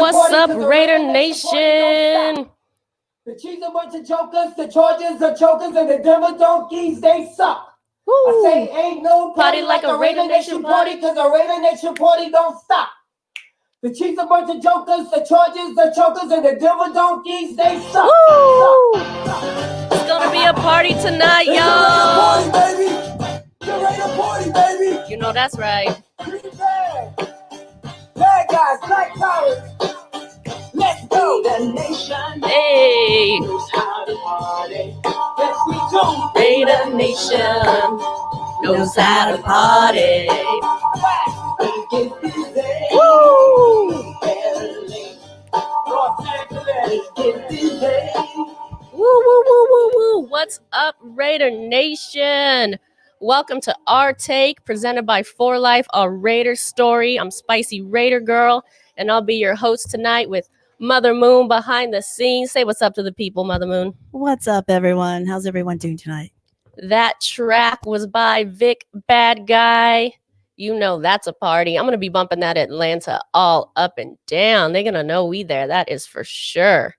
What's up, Raider Nation? The Chiefs are a bunch of jokers, the Chargers are chokers, and the Denver Donkeys, they suck. Woo. I say ain't no party like a Raider Nation party, because a Raider Nation party don't stop. The Chiefs are a bunch of jokers, the Chargers, the chokers, and the Denver Donkeys, they suck. Woo. It's gonna be a party tonight, y'all. It's a Raider party, baby. It's a Raider party, baby. You know that's right. Green bag. Bad guys, black powers. Let's go. The nation. Hey. Knows how to party. Yes, we do. Raider Nation knows how to party. Woo! Woo, woo, woo, woo, woo. What's up, Raider Nation? Welcome to Our Take, presented by For Life, a Raider story. I'm Spicy Raider Girl, and I'll be your host tonight with Mother Moon behind the scenes. Say what's up to the people, Mother Moon. What's up, everyone? How's everyone doing tonight? That track was by Vic Bad Guy. You know that's a party. I'm going to be bumping that Atlanta all up and down. They're going to know we there. That is for sure.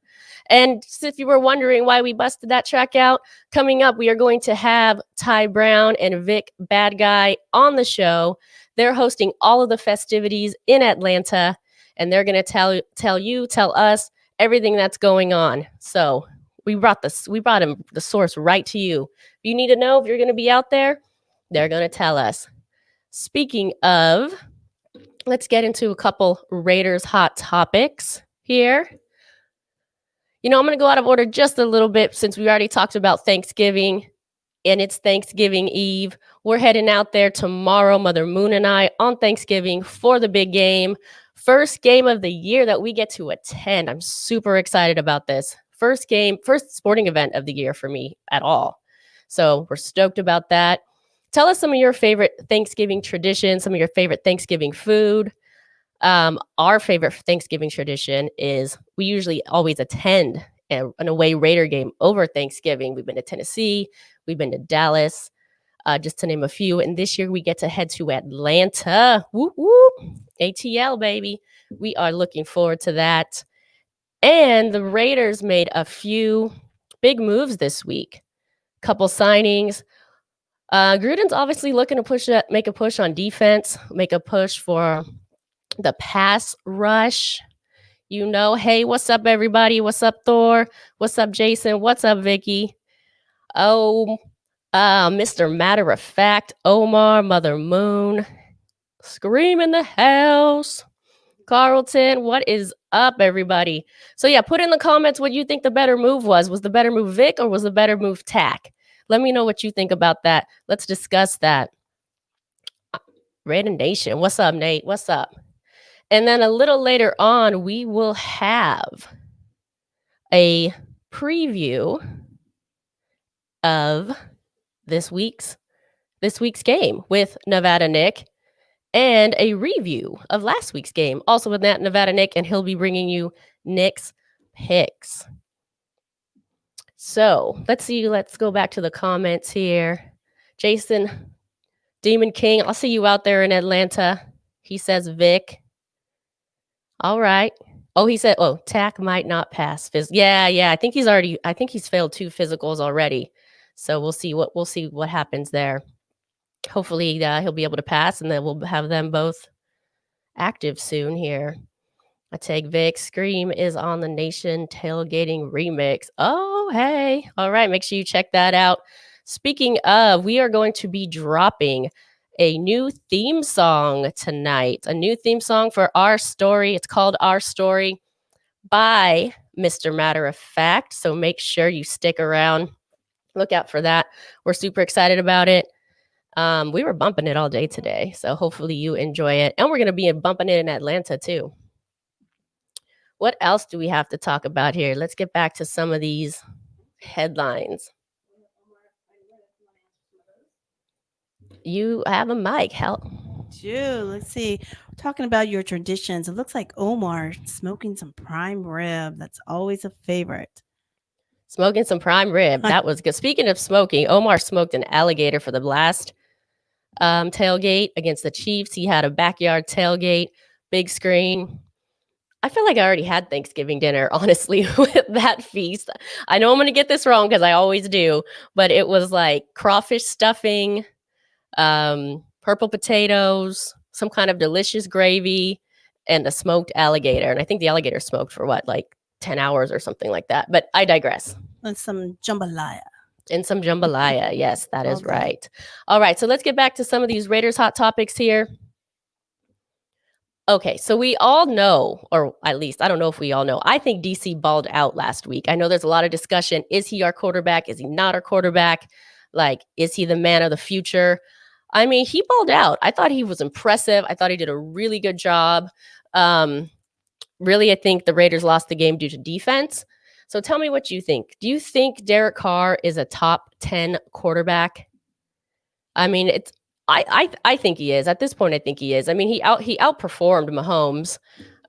And if you were wondering why we busted that track out, coming up, we are going to have Ty Brown and Vic Bad Guy on the show. They're hosting all of the festivities in Atlanta, and they're going to tell us everything that's going on. So we brought the source right to you. If you need to know if you're going to be out there, they're going to tell us. Speaking of, let's get into a couple Raiders hot topics here. You know, I'm going to go out of order just a little bit since we already talked about Thanksgiving, and it's Thanksgiving Eve. We're heading out there tomorrow, Mother Moon and I, on Thanksgiving for the big game. First game of the year that we get to attend. I'm super excited about this. First sporting event of the year for me at all. So we're stoked about that. Tell us some of your favorite Thanksgiving traditions, some of your favorite Thanksgiving food. Our favorite Thanksgiving tradition is we usually always attend an away Raider game over Thanksgiving. We've been to Tennessee. We've been to Dallas, just to name a few. And this year we get to head to Atlanta. Whoop, whoop. ATL, baby. We are looking forward to that. And the Raiders made a few big moves this week. Couple signings. Gruden's obviously looking to make a push on defense, make a push for the pass rush. You know, hey, what's up, everybody? What's up, Thor? What's up, Jason? What's up, Vicky? Oh, Mr. Matter of Fact, Omar, Mother Moon, Scream in the house. Carlton, what is up, everybody? So yeah, put in the comments what you think the better move was. Was the better move Vic or was the better move Tack? Let me know what you think about that. Let's discuss that. Raider Nation, what's up, Nate? What's up? And then a little later on, we will have a preview of this week's game with Nevada Nick and a review of last week's game, also with that Nevada Nick, and he'll be bringing you Nick's picks. So let's see. Let's go back to the comments here. Jason, Demon King, I'll see you out there in Atlanta. He says Vic. All right. Oh, he said, Tack might not pass. Yeah. I think he's failed 2 physicals already. So we'll see what happens there. Hopefully he'll be able to pass, and then we'll have them both active soon here. I take Vic. Scream is on the Nation Tailgating Remix. Oh, hey. All right. Make sure you check that out. Speaking of, we are going to be dropping a new theme song tonight. A new theme song for Our Story. It's called Our Story by Mr. Matter of Fact. So make sure you stick around. Look out for that. We're super excited about it. We were bumping it all day today. So hopefully you enjoy it. And we're going to be bumping it in Atlanta too. What else do we have to talk about here? Let's get back to some of these headlines. You have a mic. Help. Let's see. We're talking about your traditions. It looks like Omar smoking some prime rib. That's always a favorite. Smoking some prime rib. That was good. Speaking of smoking, Omar smoked an alligator for the last tailgate against the Chiefs. He had a backyard tailgate, big screen. I feel like I already had Thanksgiving dinner, honestly, with that feast. I know I'm going to get this wrong because I always do, but it was like crawfish stuffing, purple potatoes, some kind of delicious gravy, and a smoked alligator. And I think the alligator smoked for what, like 10 hours or something like that. But I digress. And some jambalaya. And some jambalaya. Yes, that is Okay. right. All right. So let's get back to some of these Raiders hot topics here. Okay, so we all know, or at least I don't know if we all know, I think DC balled out last week. I know there's a lot of discussion. Is he our quarterback? Is he not our quarterback? Like, is he the man of the future? I mean, he balled out. I thought he was impressive. I thought he did a really good job. Really, I think the Raiders lost the game due to defense. So tell me what you think. Do you think Derek Carr is a top 10 quarterback? I mean, I think he is. At this point, I think he is. I mean, he outperformed Mahomes,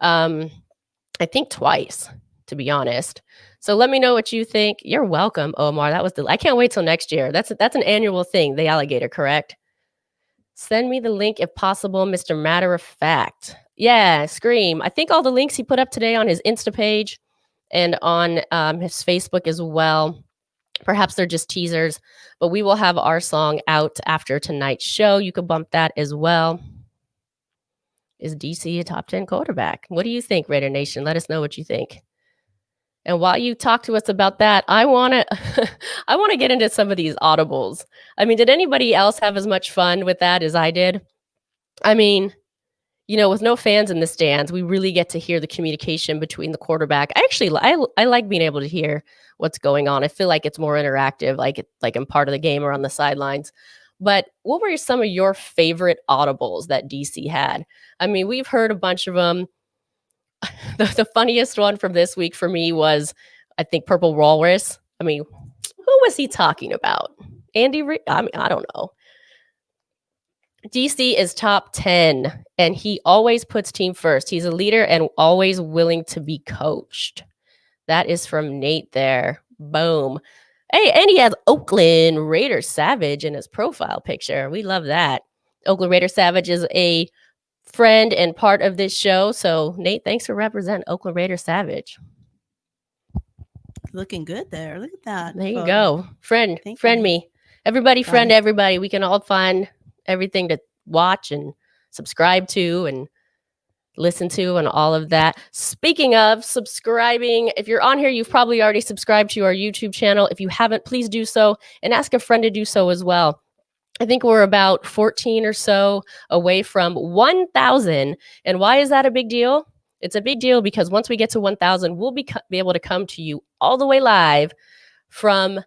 I think twice, to be honest. So let me know what you think. You're welcome, Omar. I can't wait till next year. That's an annual thing, the alligator, correct? Send me the link if possible, Mr. Matter of Fact. Yeah, Scream. I think all the links he put up today on his Insta page and on his Facebook as well. Perhaps they're just teasers, but we will have our song out after tonight's show. You could bump that as well. Is DC a top 10 quarterback? What do you think, Raider Nation? Let us know what you think. And while you talk to us about that, I want to get into some of these audibles. I mean, did anybody else have as much fun with that as I did? I mean, you know, with no fans in the stands, we really get to hear the communication between the quarterback. I like being able to hear what's going on. I feel like it's more interactive, like I'm part of the game or on the sidelines. But what were some of your favorite audibles that DC had? I mean, we've heard a bunch of them. The funniest one from this week for me was, I think, Purple Walrus. I mean, who was he talking about? Andy Reid? I mean, I don't know. DC is top 10, and he always puts team first. He's a leader and always willing to be coached. That is from Nate there. Boom. Hey, and he has Oakland Raider Savage in his profile picture. We love that. Oakland Raider Savage is a friend and part of this show. So, Nate, thanks for representing Oakland Raider Savage. Looking good there. Look at that. There you go. Friend you. me. Everybody friend everybody. We can all find everything to watch and subscribe to and listen to and all of that. Speaking of subscribing, if you're on here, you've probably already subscribed to our YouTube channel. If you haven't, please do so and ask a friend to do so as well. I think we're about 14 or so away from 1,000. And why is that a big deal? It's a big deal because once we get to 1,000, we'll be able to come to you all the way live from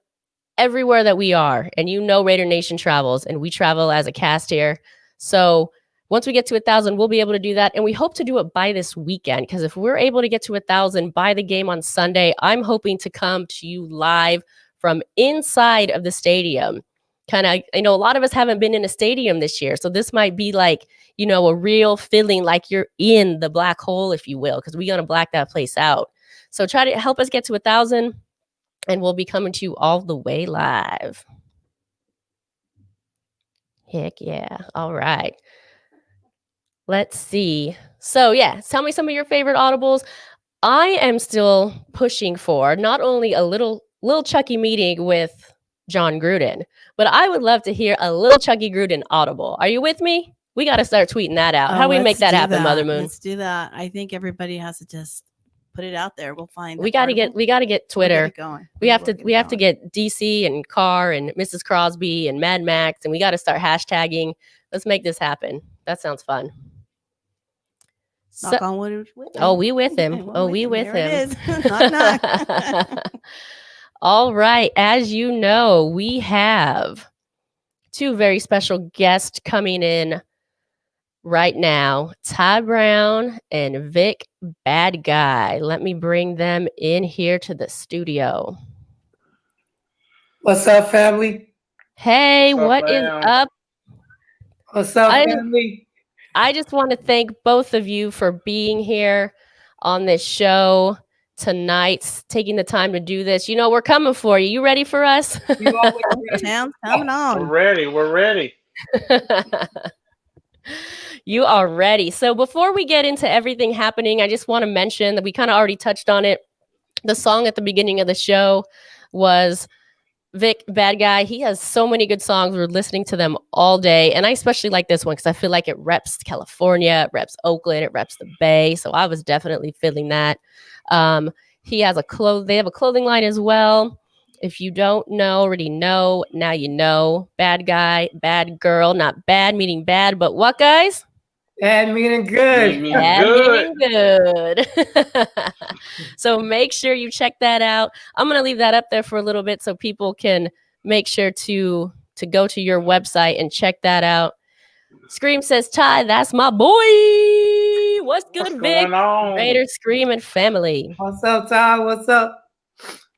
everywhere that we are. And you know Raider Nation travels, and we travel as a cast here. So once we get to 1,000, we'll be able to do that. And we hope to do it by this weekend, because if we're able to get to 1,000 by the game on Sunday, I'm hoping to come to you live from inside of the stadium. Kind of, I know a lot of us haven't been in a stadium this year. So this might be like, you know, a real feeling like you're in the black hole, if you will, because we're going to black that place out. So try to help us get to 1,000, and we'll be coming to you all the way live. Heck yeah. All right. Let's see. So yeah, tell me some of your favorite audibles. I am still pushing for not only a little Chucky meeting with John Gruden, but I would love to hear a little Chucky Gruden audible. Are you with me? We got to start tweeting that out. How do we make that happen, Mother Moon? Let's do that. I think everybody has to just put it out there. We'll find. We got to get Twitter. We have to get DC and Carr and Mrs. Crosby and Mad Max, and we got to start hashtagging. Let's make this happen. That sounds fun. Knock on wood. Oh, we with him. Oh, we with him. Knock, knock. All right. As you know, we have two very special guests coming in right now, Ty Brown and Vic Bad Guy. Let me bring them in here to the studio. What's up, family? Hey, what is up? What's up, family? I just want to thank both of you for being here on this show tonight, taking the time to do this. You know, we're coming for you. You ready for us? Sounds coming on. We're ready. You are ready. So before we get into everything happening, I just want to mention that we kind of already touched on it. The song at the beginning of the show was Vic, Bad Guy. He has so many good songs. We're listening to them all day. And I especially like this one because I feel like it reps California, it reps Oakland, it reps the Bay. So I was definitely feeling that. He has they have a clothing line as well. If you don't know, already know, now you know. Bad Guy, Bad Girl, not bad meaning bad, but what, guys? Bad meaning good. Bad meaning good. So make sure you check that out. I'm going to leave that up there for a little bit so people can make sure to go to your website and check that out. Scream says, Ty, that's my boy. What's good, Vic? Raider Screaming family. What's up, Ty? What's up?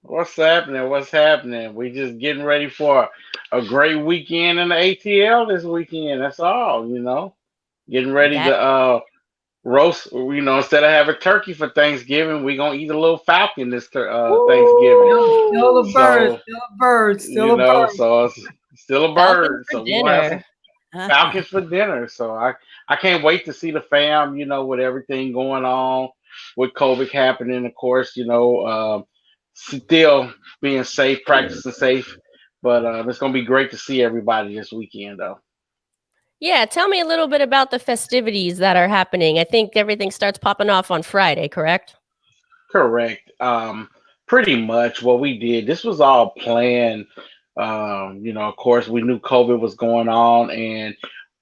What's happening? What's happening? We just getting ready for a great weekend in the ATL this weekend. That's all, Getting ready to roast. Instead of having turkey for Thanksgiving, we're gonna eat a little falcon this Thanksgiving. Still a bird. So it's still a bird. For So we'll have some falcons for dinner. So I can't wait to see the fam. With everything going on, with COVID happening, of course. Still being safe, practicing safe. But it's gonna be great to see everybody this weekend, though. Yeah, tell me a little bit about the festivities that are happening. I think everything starts popping off on Friday, correct? Correct. Pretty much what we did. This was all planned. Of course, we knew COVID was going on, and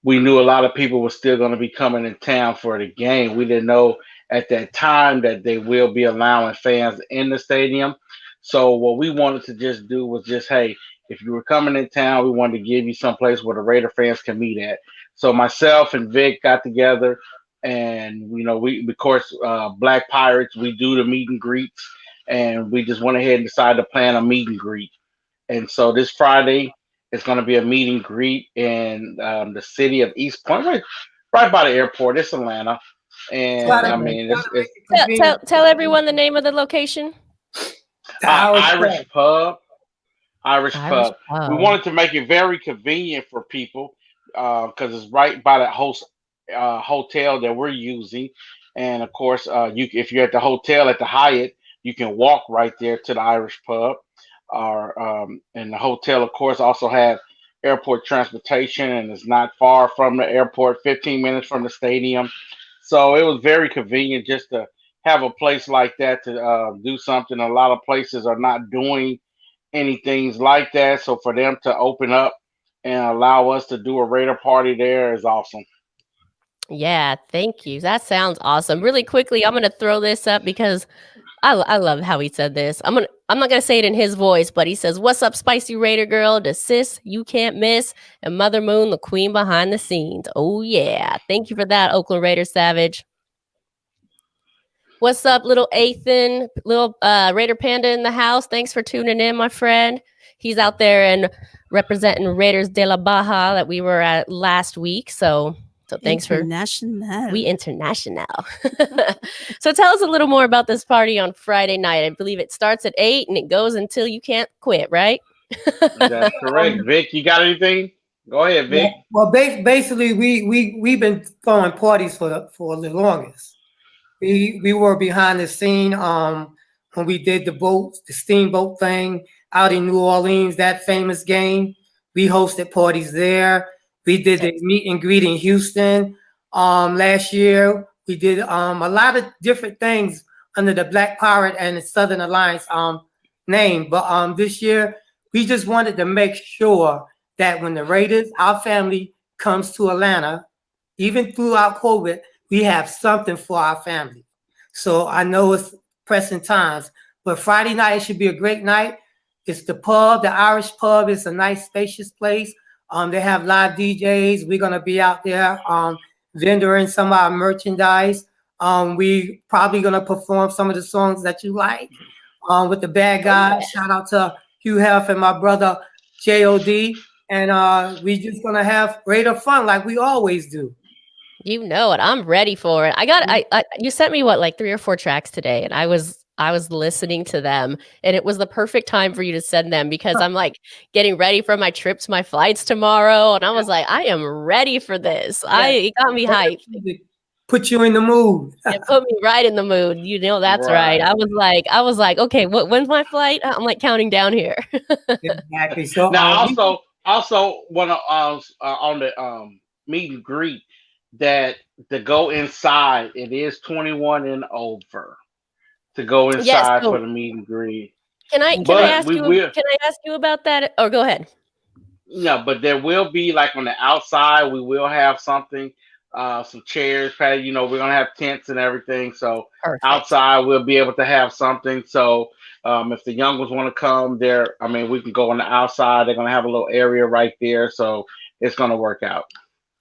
we knew a lot of people were still going to be coming in town for the game. We didn't know at that time that they will be allowing fans in the stadium. So what we wanted to just do was just, hey, if you were coming in town, we wanted to give you someplace where the Raider fans can meet at. So myself and Vic got together, and we of course Black Pirates, we do the meet and greets, and we just went ahead and decided to plan a meet and greet. And so this Friday it's going to be a meet and greet in the city of East Point, right by the airport. It's Atlanta, and tell everyone the name of the location. Irish Pub. Irish Pub. We wanted to make it very convenient for people because it's right by that hotel that we're using, and of course, if you're at the hotel at the Hyatt, you can walk right there to the Irish Pub. And the hotel, of course, also has airport transportation, and it's not far from the airport, 15 minutes from the stadium. So it was very convenient just to have a place like that to do something. A lot of places are not doing anything like that. So for them to open up and allow us to do a Raider party there is awesome. Yeah, thank you. That sounds awesome. Really quickly, I'm going to throw this up because I love how he said this. I'm not gonna say it in his voice, but he says, "What's up, spicy Raider girl? The sis you can't miss, and Mother Moon, the queen behind the scenes." Oh yeah, thank you for that, Oakland Raider Savage. What's up, little Ethan, little Raider Panda in the house? Thanks for tuning in, my friend. He's out there and representing Raiders de la Baja that we were at last week. So thanks we international. So tell us a little more about this party on Friday night. I believe it starts at 8 and it goes until you can't quit, right? That's correct. Vic, you got anything? Go ahead, Vic. Well, basically, we've been throwing parties for the longest. We were behind the scene when we did the steamboat thing out in New Orleans, that famous game. We hosted parties there. We did the meet and greet in Houston last year. We did a lot of different things under the Black Pirate and the Southern Alliance name. But this year, we just wanted to make sure that when the Raiders, our family, comes to Atlanta, even throughout COVID, we have something for our family. So I know it's pressing times, but Friday night should be a great night. It's the pub, the Irish Pub. It's a nice, spacious place. They have live DJs. We're gonna be out there vendoring some of our merchandise. We probably gonna perform some of the songs that you like with the Bad Guys. Shout out to Hugh Heff and my brother J.O.D. And we just gonna have Raider fun like we always do. You know it. I'm ready for it. I you sent me like 3 or 4 tracks today, and I was I was listening to them, and it was the perfect time for you to send them because I'm like getting ready for my trips, my flights tomorrow, and I was like, I am ready for this. It got me hyped. Put you in the mood. It put me right in the mood. You know, that's right. I was like, okay, when's my flight? I'm like counting down here. Exactly. So Now, also want to on the meet and greet that to go inside, it is 21 and over to go Yes. inside So for the meet and greet. can I But ask we you? will, Can I ask you about that? Or go ahead. yeah, but there will be like on the outside, we will have something, some chairs, patio. You know, we're gonna have tents and everything. So Perfect. outside, we'll be able to have something. So if the young ones want to come there, I mean, we can go on the outside. They're gonna have a little area right there, so it's gonna work out.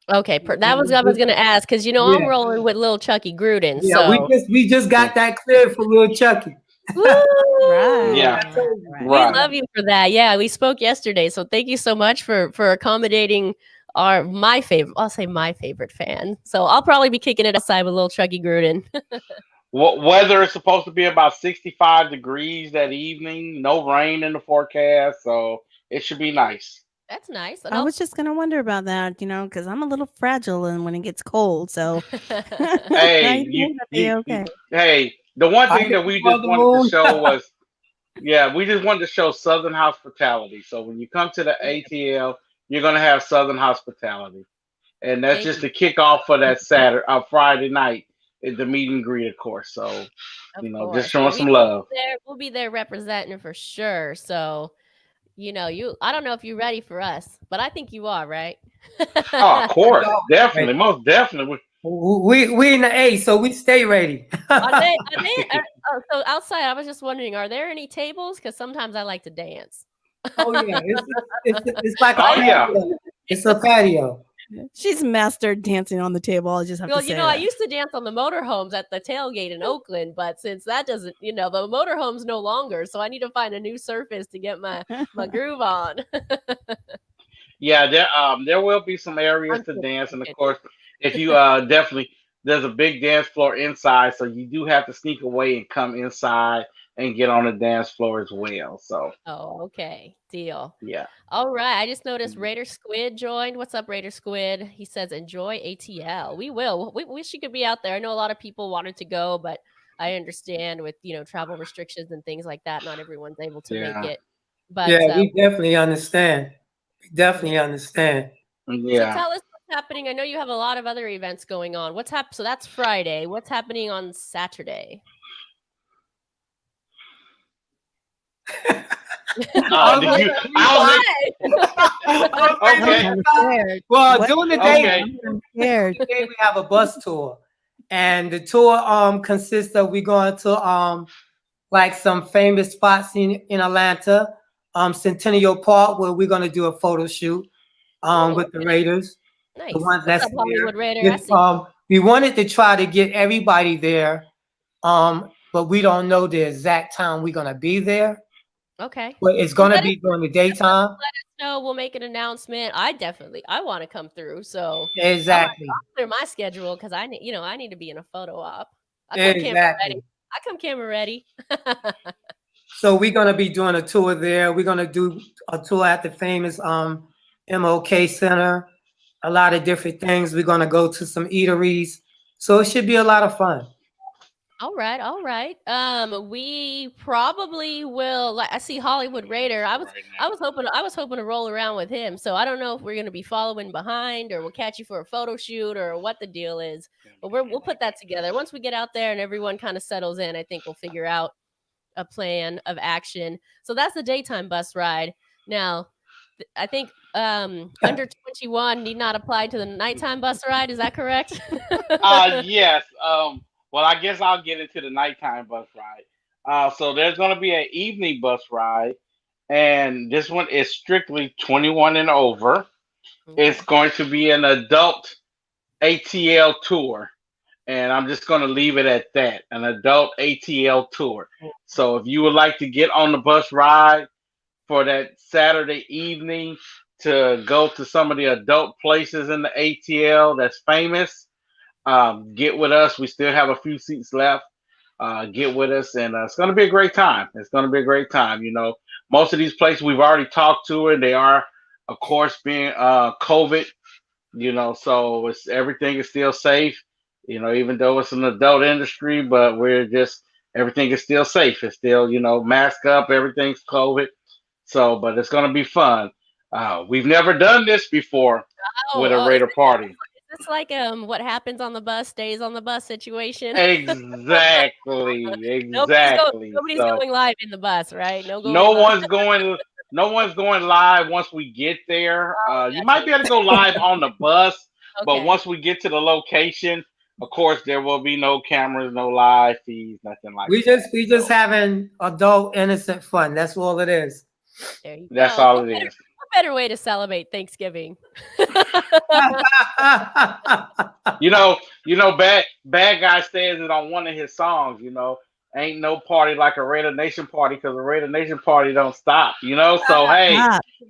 Okay, that was what I was gonna ask because I'm yeah, rolling with little Chucky Gruden. yeah. So We just got that cleared for little Chucky. woo! Yeah. We Right. love you for that. Yeah, we spoke yesterday, so thank you so much for accommodating my favorite. I'll say my favorite fan. So I'll probably be kicking it outside with little Chucky Gruden. Weather is supposed to be about 65 degrees that evening. No rain in the forecast, so it should be nice. That's nice. I was just gonna wonder about that, because I'm a little fragile and when it gets cold. So Hey, hey, the one thing that we just wanted to show was, we just wanted to show Southern hospitality. So when you come to the ATL, you're gonna have Southern hospitality, and that's just the kickoff for that Friday night at the meet and greet, of course. So just showing some love. We'll be there representing for sure. So I don't know if you're ready for us, but I think you are, right? Oh, of course, definitely, most definitely. We in the A, so we stay ready. So outside, I was just wondering, are there any tables? Because sometimes I like to dance. Oh yeah, it's like it's a patio. She's mastered dancing on the table. I just have to say. I used to dance on the motorhomes at the tailgate in Oakland, but since that doesn't, the motorhome's no longer, so I need to find a new surface to get my groove on. Yeah, there will be some areas to dance, and of course, if you definitely, there's a big dance floor inside, so you do have to sneak away and come inside and get on the dance floor as well. So. Oh, okay, deal. Yeah. All right. I just noticed Raider Squid joined. What's up, Raider Squid? He says, "Enjoy ATL." We will. We wish you could be out there. I know a lot of people wanted to go, but I understand with travel restrictions and things like that, not everyone's able to make it. But we definitely understand. Definitely understand. Yeah. So tell us what's happening. I know you have a lot of other events going on. What's happening? So that's Friday. What's happening on Saturday? Okay. Well, during the day, we have a bus tour, and the tour consists of we going to like some famous spots in Atlanta, Centennial Park, where we're gonna do a photo shoot with the Raiders. Nice. The ones that's Hollywood Raider. We wanted to try to get everybody there, but we don't know the exact time we're gonna be there. Okay. But it's gonna be during the daytime. Let us know. We'll make an announcement. I want to come through. So exactly, I'll clear my schedule because I need to be in a photo op. I come camera ready. So we're gonna be doing a tour there. We're gonna do a tour at the famous MLK Center. A lot of different things. We're gonna go to some eateries. So it should be a lot of fun. All right. We probably will. I see Hollywood Raider. I was hoping to roll around with him. So I don't know if we're gonna be following behind or we'll catch you for a photo shoot or what the deal is. But we'll put that together once we get out there and everyone kind of settles in. I think we'll figure out a plan of action. So that's the daytime bus ride. Now, I think under 21 need not apply to the nighttime bus ride. Is that correct? Yes. Well, I guess I'll get into the nighttime bus ride. So there's going to be an evening bus ride, and this one is strictly 21 and over. Okay. It's going to be an adult ATL tour, and I'm just going to leave it at that, an adult ATL tour. So if you would like to get on the bus ride for that Saturday evening to go to some of the adult places in the ATL that's famous, get with us. We still have a few seats left. get with us, and it's going to be a great time. It's going to be a great time. Most of these places we've already talked to, and they are, of course, being COVID. So everything is still safe. Even though it's an adult industry, but everything is still safe. It's still, mask up. Everything's COVID. So, but it's going to be fun. We've never done this before with a Raider party. Is this like what happens on the bus stays on the bus situation? Exactly. Nobody's going live in the bus, right? No one's going. No one's going live once we get there. You might be able to go live on the bus, but once we get to the location, of course, there will be no cameras, no live feeds, nothing like that. We just having adult innocent fun. That's all it is. There you go. That's all it is. What better way to celebrate Thanksgiving? Bad Guy says it on one of his songs. Ain't no party like a Raider Nation party because a Raider Nation party don't stop. So hey,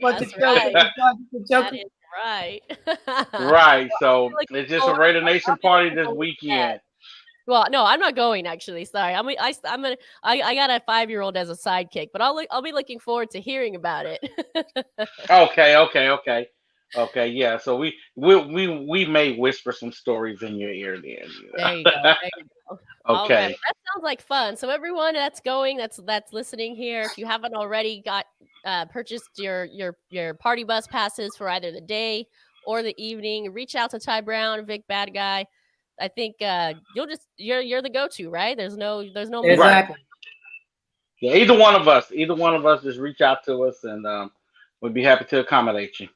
that's right. That is right. Right. So it's just a Raider Nation party this weekend. Well, no, I'm not going actually. Sorry, I got a 5-year-old as a sidekick, but I'll be looking forward to hearing about it. Okay. Yeah. So we may whisper some stories in your ear then. There you go. Okay. Right. That sounds like fun. So everyone that's listening here, if you haven't already purchased your party bus passes for either the day or the evening, reach out to Ty Brown, Vic Bad Guy. I think you're the go-to, right? There's no exactly. Right. Yeah, either one of us just reach out to us, and we'd be happy to accommodate you.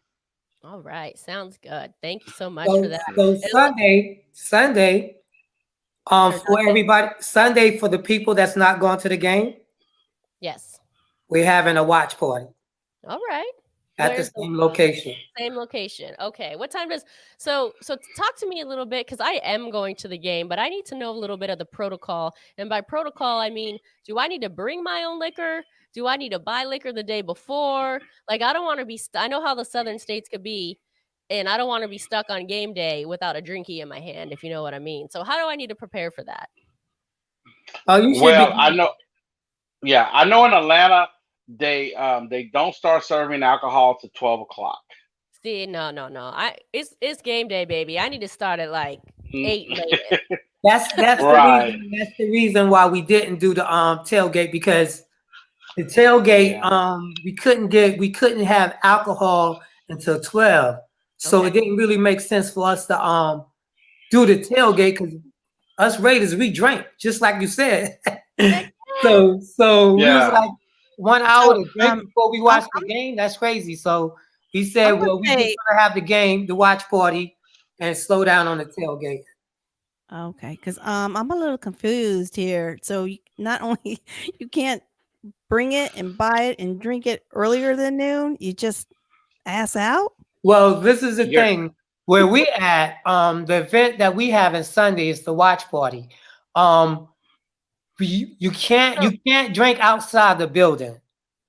All right, sounds good. Thank you so much for that. So Sunday, for everybody, Sunday for the people that's not going to the game. Yes, we're having a watch party. All right. At the same location. Same location. Okay. What time does so talk to me a little bit, because I am going to the game, but I need to know a little bit of the protocol. And by protocol, I mean, do I need to bring my own liquor? Do I need to buy liquor the day before? Like, I don't want to be I know how the southern states could be, and I don't want to be stuck on game day without a drinky in my hand, if you know what I mean. So how do I need to prepare for that? I know. Yeah, I know in Atlanta they don't start serving alcohol to 12 o'clock. See, no. It's game day, baby. I need to start at like 8 latest. That's right. That's the reason why we didn't do the tailgate, because the tailgate we couldn't have alcohol until 12. So it didn't really make sense for us to do the tailgate, because us Raiders, we drank, just like you said. so we was like 1 hour to drink before we watched the game. That's crazy. So we said, we're just gonna have the watch party, and slow down on the tailgate. Okay, because I'm a little confused here. So not only you can't bring it and buy it and drink it earlier than noon, you just ass out. Well, this is the thing where we at. The event that we have on Sunday is the watch party. You can't drink outside the building,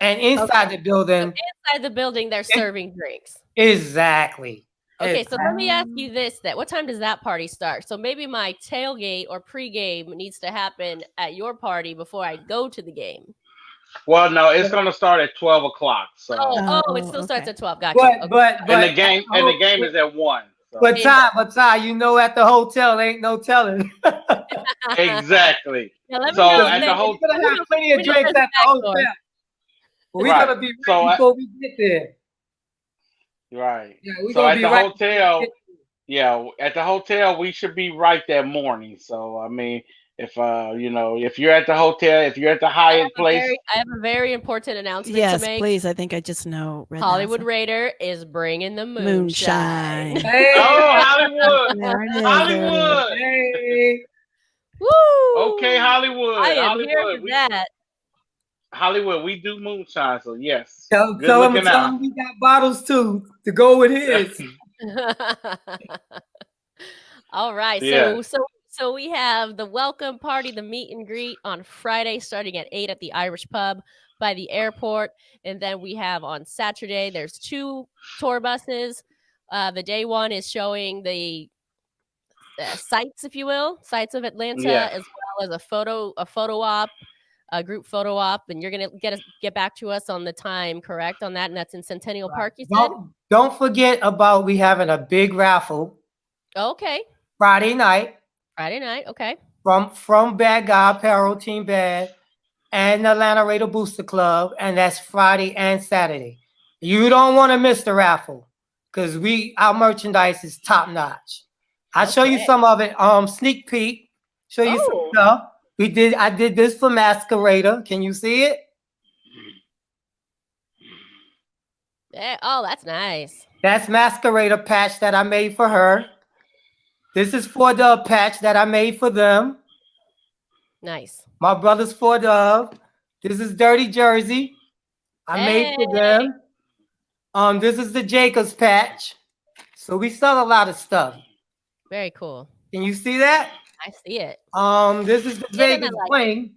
and inside the building. So inside the building, they're serving drinks. Exactly. Okay, so let me ask you this: what time does that party start? So maybe my tailgate or pregame needs to happen at your party before I go to the game. Well, no, it's going to start at 12 o'clock. So it still starts at 12. Gotcha. But the game is at 1. So. But Ty, at the hotel, ain't no telling. Exactly. At the hotel, we're gonna have plenty of drinks at the hotel. We're gonna be ready before we get there. Right. Yeah, so at the hotel, at the hotel, we should be right that morning. So I mean, if you're at the hotel, if you're at the Hyatt place, I have a very important announcement to make. Yes, please. I think I just know. Hollywood Raider is bringing the moonshine. Hey. Oh, Hollywood! Hollywood! Hey. Woo! Okay, Hollywood. I am Hollywood. here for that. Hollywood, we do moonshine, so yes. Tell him we got bottles too to go with his. All right, so we have the welcome party, the meet and greet on Friday, starting at 8 at the Irish Pub by the airport, and then we have on Saturday. There's 2 tour buses. The day one is showing the sights, if you will, sights of Atlanta, as well as a photo op, a group photo op, and you're gonna get back to us on the time, correct, on that? And that's in Centennial Park, you said? Don't forget about we having a big raffle Okay. Friday night Okay. from Bad Guy Apparel, Team Bad, and the Atlanta Raider Booster Club, and that's Friday and Saturday. You don't want to miss the raffle because our merchandise is top notch. I'll show you some of it. Sneak peek. Show you some stuff. I did this for Masquerader. Can you see it? Yeah. Oh, that's nice. That's Masquerader patch that I made for her. This is 4Dub patch that I made for them. Nice. My brother's 4Dub. This is Dirty Jersey. I made for them. This is the Jacobs patch. So we sell a lot of stuff. Very cool. Can you see that? I see it. This is the Vegas bling.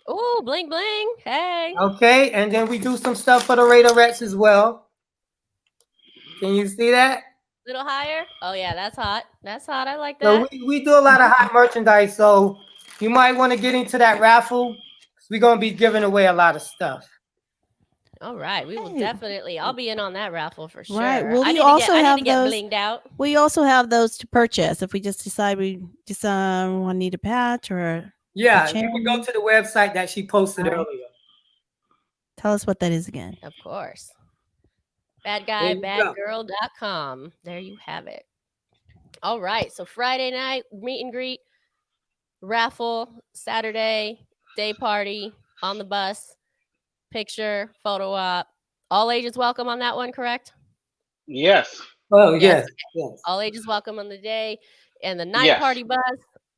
Oh, bling bling. Hey. Okay, and then we do some stuff for the Raiderettes as well. Can you see that? Little higher. Oh yeah, that's hot. That's hot. I like that. So we do a lot of hot merchandise. So you might want to get into that raffle. We're gonna be giving away a lot of stuff. All right, we will definitely. I'll be in on that raffle for sure. Right. Well, I we also have to get those. blinged out. We also have those to purchase if we just decide we just want to need a patch or. Yeah, you can go to the website that she posted earlier. Tell us what that is again. Of course. Badguybadgirl.com. There you have it. All right. So Friday night, meet and greet, raffle, Saturday, day party, on the bus, picture, photo op. All ages welcome on that one, correct? Yes. Oh, yes. All ages welcome on the day. And the night party bus,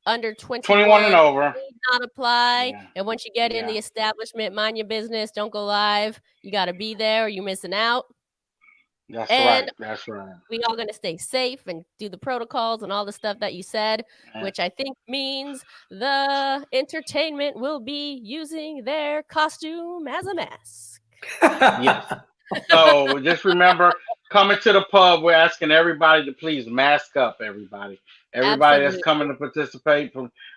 under 21 and over. Need not apply. Yeah. And once you get in the establishment, mind your business. Don't go live. You got to be there or you're missing out. That's right. That's right. We all going to stay safe and do the protocols and all the stuff that you said, which I think means the entertainment will be using their costume as a mask. Yes. So just remember, coming to the pub, we're asking everybody to please mask up, everybody. Everybody that's coming to participate,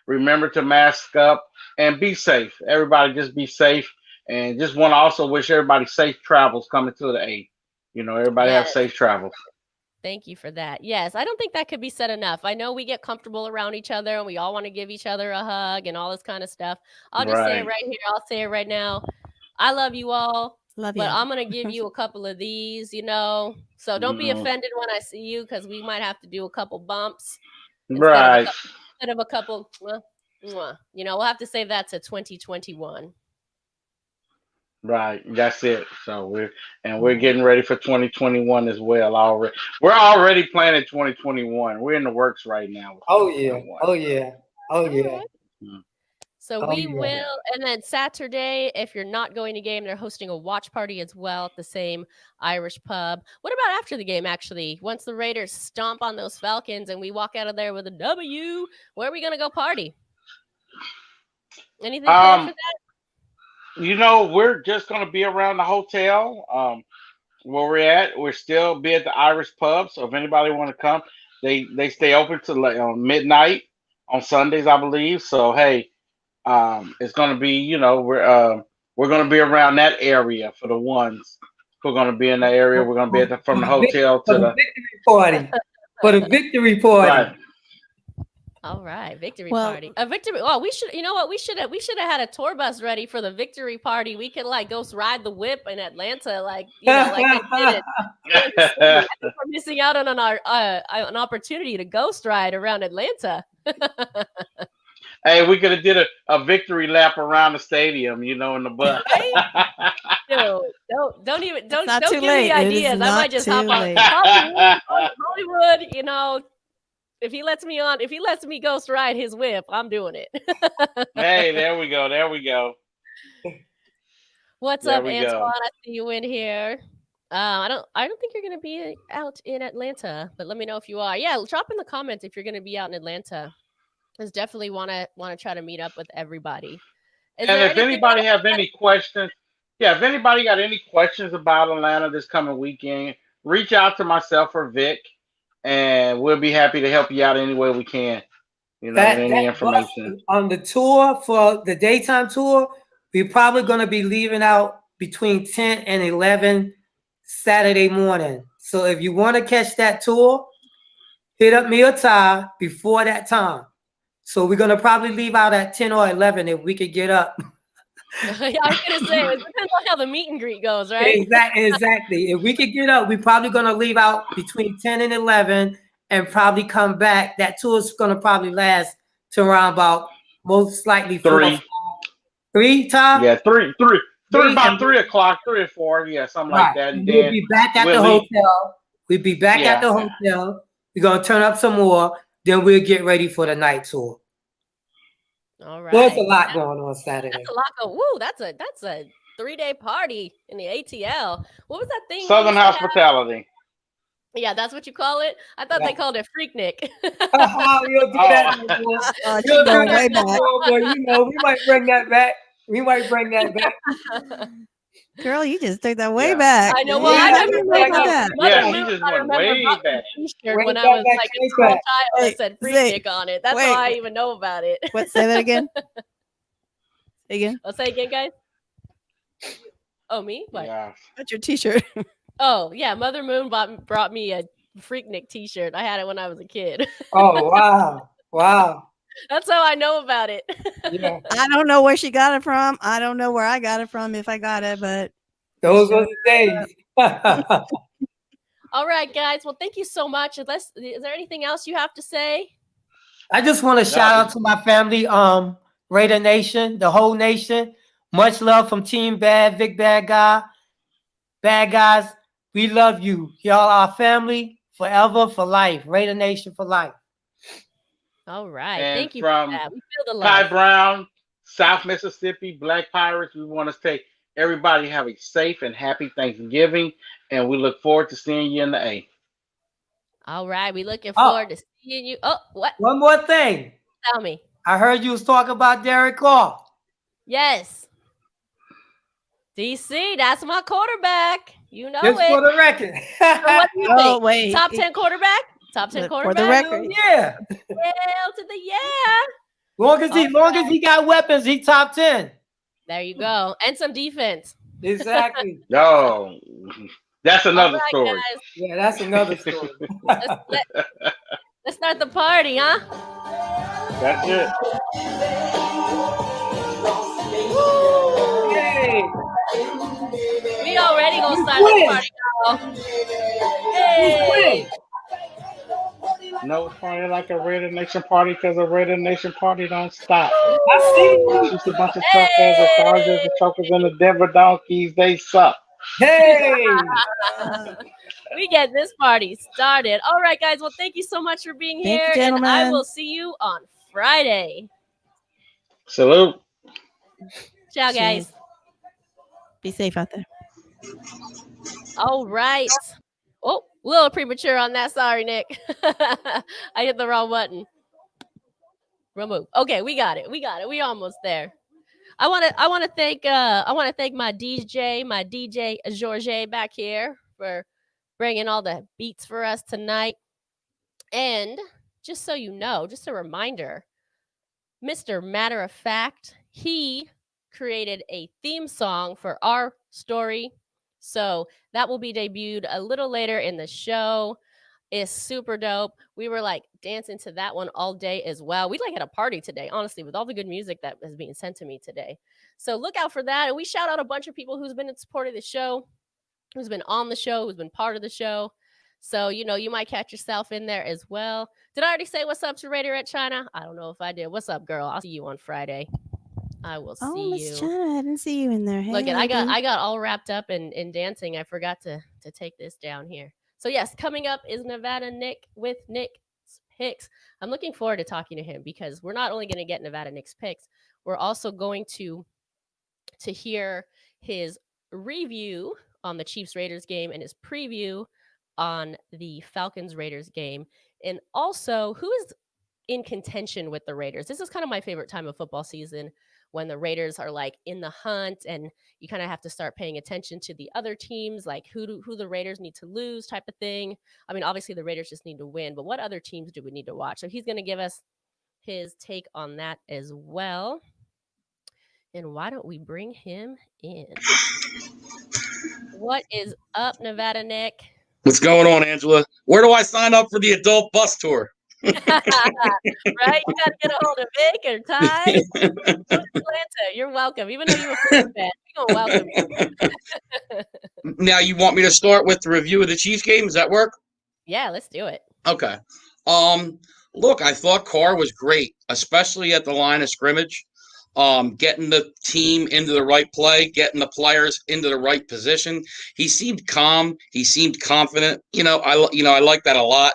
remember to mask up and be safe. Everybody just be safe. And just want to also wish everybody safe travels coming to the 8th. You know, everybody have safe travels. Thank you for that. Yes, I don't think that could be said enough. I know we get comfortable around each other and we all want to give each other a hug and all this kind of stuff. I'll just say it right here. I'll say it right now. I love you all. But I'm going to give you a couple of these, you know. So don't be offended when I see you because we might have to do a couple bumps. Right. Instead of a couple, you know, we'll have to save that to 2021. Right. That's it. So we're getting ready for 2021 as well already. We're already planning 2021. We're in the works right now. Oh yeah. So we will, and then Saturday, if you're not going to game, they're hosting a watch party as well at the same Irish pub. What about after the game, actually? Once the Raiders stomp on those Falcons and we walk out of there with a W, where are we going to go party? Anything planned for that? You know, we're just going to be around the hotel where we're at. We'll still be at the Irish pub. So if anybody want to come, they stay open till midnight on Sundays, I believe. So, hey, it's going to be, you know, we're going to be around that area for the ones who are going to be in the area. We're going to be from the hotel to the victory party. For the victory party. Right. All right, victory party. A victory. Oh, we should. You know what? We should have had a tour bus ready for the victory party. We could like go ride the whip in Atlanta, like they did it. I think we're missing out on an opportunity to ghost ride around Atlanta. Hey, we could have did a victory lap around the stadium, you know, in the bus. No, don't give late. me ideas. I might just hop on Hollywood, you know. If he lets me ghost ride his whip, I'm doing it. Hey, there we go. What's up, Antoine? I see you in here. I don't think you're gonna be out in Atlanta, but let me know if you are. Yeah, drop in the comments if you're gonna be out in Atlanta. Because definitely wanna try to meet up with everybody. And if anybody have any questions, if anybody got any questions about Atlanta this coming weekend, reach out to myself or Vic. And we'll be happy to help you out any way we can. any That bus information. on the tour for the daytime tour, we're probably going to be leaving out between 10 and 11 Saturday morning. So if you want to catch that tour, hit up me or Ty before that time. So we're going to probably leave out at 10 or 11 if we could get up. I was gonna say it depends on how the meet and greet goes, right? Exactly. If we could get up, we're probably going to leave out between 10 and 11 and probably come back. That tour is going to probably last to around about most likely 3. 3 Tom? Yeah, 3 about and 3 o'clock, 3 or 4, yeah, something like that. And we'll then be back at the leave. hotel. We'll be back at the hotel. We're going to turn up some more. Then we'll get ready for the night tour. All right. There's a lot going on Saturday. That's a lot going. Woo, that's a 3-day party in the ATL. What was that thing? Southern Hospitality. Yeah, that's what you call it. I thought they called it Freaknik. You'll do that. You'll do that boy. We might bring that back. Girl, you just took that way back. I know. Well, I never think about that. Yeah, she just went way back. T-shirt when I was like a small child that said Freaknik on it. That's how I even know about it. What? Say that again. Again. I'll say again, guys. Oh, me? What? Yeah. That's your T-shirt. Oh, yeah. Mother Moon brought me a Freaknik T-shirt. I had it when I was a kid. Oh, wow. That's how I know about it. Yeah. I don't know where she got it from. I don't know where I got it from if I got it, but those were the days. All right, guys. Well, thank you so much. Is there anything else you have to say? I just want to shout out to my family, Raider Nation, the whole nation. Much love from Team Bad, Vic Bad Guy. Bad guys, we love you. Y'all are family forever, for life. Raider Nation for life. All right. And thank you from for that. We feel the love. Ty Brown, South Mississippi, Black Pirates, we want to say everybody have a safe and happy Thanksgiving, and we look forward to seeing you in the A. All right. We looking forward to seeing you. Oh, what? One more thing. Tell me. I heard you was talking about Derek Carr. Yes. DC, that's my quarterback. You know Just it. for the record. So what do you think? Oh, wait. Top 10 quarterback? Top 10 quarterback? For the record. Yeah. Hell to the yeah. Long as he got weapons, he top 10. There you go. And some defense. Exactly. Oh, that's another story. Guys. Yeah, that's another story. Let's start the party, huh? That's it. Hey. We already gonna start the party, y'all. Hey. No party like a Raider Nation party because a Raider Nation party don't stop. I see. Just a bunch of truckers, the Chargers, the Chokers, and the Denver Donkeys. They suck. Hey. We get this party started. All right, guys. Well, thank you so much for being Thank here. you, gentlemen. And I will see you on Friday. Salute. Ciao, guys. Be safe out there. All right. Oh, a little premature on that. Sorry, Nick. I hit the wrong button. Remove. Okay, we got it. We almost there. I want to thank my DJ Georges back here for bringing all the beats for us tonight. And just so you know, just a reminder, Mr. Matter of Fact, he created a theme song for our story. So that will be debuted a little later in the show. It's super dope. We were like dancing to that one all day as well. We like had a party today, honestly, with all the good music that is being sent to me today. So look out for that. And we shout out a bunch of people who's been in support of the show, who's been on the show, who's been part of the show. So, you might catch yourself in there as well. Did I already say what's up to Raider at China? I don't know if I did. What's up, girl? I'll see you on Friday. I will see you. Miss China, I didn't see you in there. Hey, Look, I got all wrapped up in dancing. I forgot to take this down here. So yes, coming up is Nevada Nick with Nick's picks. I'm looking forward to talking to him because we're not only going to get Nevada Nick's picks, we're also going to hear his review on the Chiefs Raiders game and his preview on the Falcons Raiders game, and also who is in contention with the Raiders. This is kind of my favorite time of football season, when the Raiders are like in the hunt and you kind of have to start paying attention to the other teams, like who the Raiders need to lose type of thing. I mean, obviously the Raiders just need to win, but what other teams do we need to watch? So he's going to give us his take on that as well. And why don't we bring him in? What is up, Nevada Nick? What's going on, Angela? Where do I sign up for the adult bus tour? Right? You got to get a hold of Vic or Ty. Go to Atlanta. You're welcome. Even though you're a Florida fan, we're going to welcome you. Now, you want me to start with the review of the Chiefs game? Does that work? Yeah, let's do it. Okay. Look, I thought Carr was great, especially at the line of scrimmage. Getting the team into the right play, getting the players into the right position. He seemed calm. He seemed confident. I like that a lot.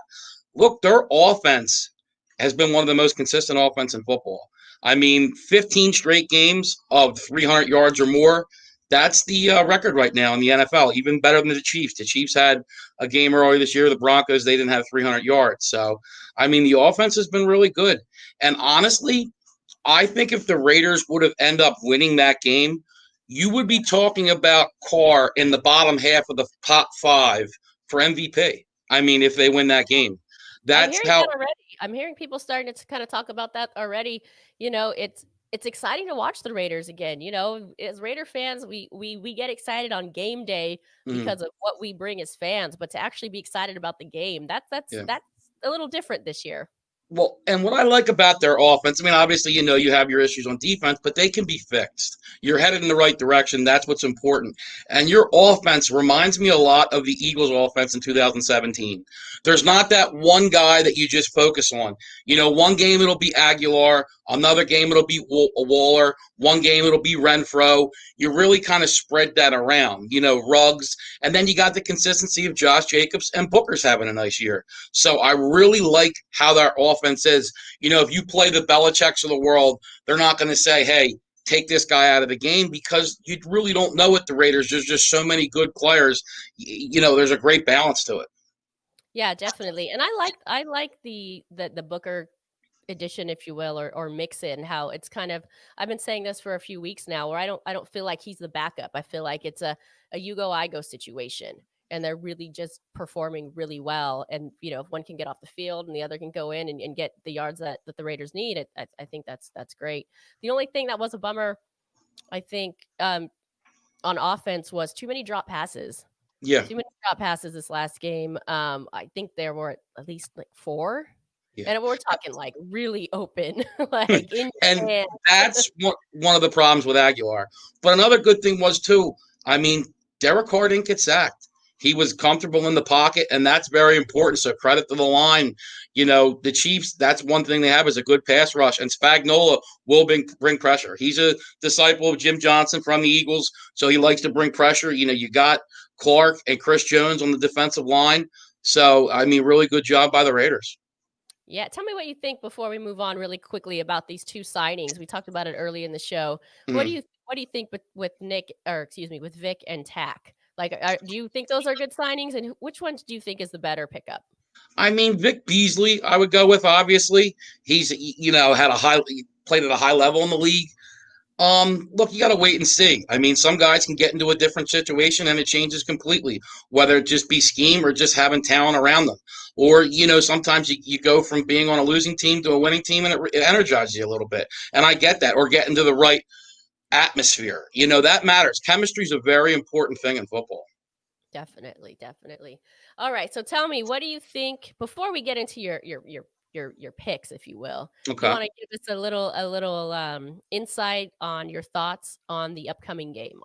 Look, their offense has been one of the most consistent offense in football. I mean, 15 straight games of 300 yards or more. That's the record right now in the NFL, even better than the Chiefs. The Chiefs had a game earlier this year. The Broncos, they didn't have 300 yards. So, I mean, the offense has been really good. And honestly, I think if the Raiders would have ended up winning that game, you would be talking about Carr in the bottom half of the top 5 for MVP. I mean, if they win that game. That's how that already. I'm hearing people starting to kind of talk about that already. It's exciting to watch the Raiders again. As Raider fans, we get excited on game day because of what we bring as fans, but to actually be excited about the game, that's a little different this year. Well, and what I like about their offense, I mean, obviously, you have your issues on defense, but they can be fixed. You're headed in the right direction. That's what's important. And your offense reminds me a lot of the Eagles' offense in 2017. There's not that one guy that you just focus on. One game it'll be Aguilar, another game it'll be Waller, one game it'll be Renfro. You really kind of spread that around, Ruggs. And then you got the consistency of Josh Jacobs, and Booker's having a nice year. So I really like how their offense is. If you play the Belichicks of the world, they're not going to say, hey, take this guy out of the game, because you really don't know with the Raiders. There's just so many good players. There's a great balance to it. Yeah, definitely. And I like the Booker edition, if you will, or mix it, and how it's kind of, I've been saying this for a few weeks now, where I don't feel like he's the backup. I feel like it's a you go, I go situation, and they're really just performing really well. And if one can get off the field and the other can go in and get the yards that the Raiders need, I think that's great. The only thing that was a bummer, I think, on offense was too many drop passes. Yeah, too many drop passes this last game. I think there were at least like 4. Yeah. And we're talking like really open, like in and hand. That's one of the problems with Aguilar. But another good thing was too, I mean, Derek Carr didn't get sacked. He was comfortable in the pocket, and that's very important. So credit to the line. The Chiefs, that's one thing they have, is a good pass rush, and Spagnuolo will bring pressure. He's a disciple of Jim Johnson from the Eagles, so he likes to bring pressure. You got Clark and Chris Jones on the defensive line. So, I mean, really good job by the Raiders. Yeah, tell me what you think before we move on really quickly about these 2 signings. We talked about it early in the show. What do you think with Vic and Tack? Like, do you think those are good signings, and which ones do you think is the better pickup? I mean, Vic Beasley, I would go with. Obviously, he's played at a high level in the league. Look, you got to wait and see. I mean, some guys can get into a different situation and it changes completely, whether it just be scheme or just having talent around them. Or, sometimes you go from being on a losing team to a winning team, and it energizes you a little bit. And I get that. Or get into the right atmosphere. That matters. Chemistry is a very important thing in football. Definitely. All right. So tell me, what do you think, before we get into your picks, if you will? Okay. You want to give us a little insight on your thoughts on the upcoming game?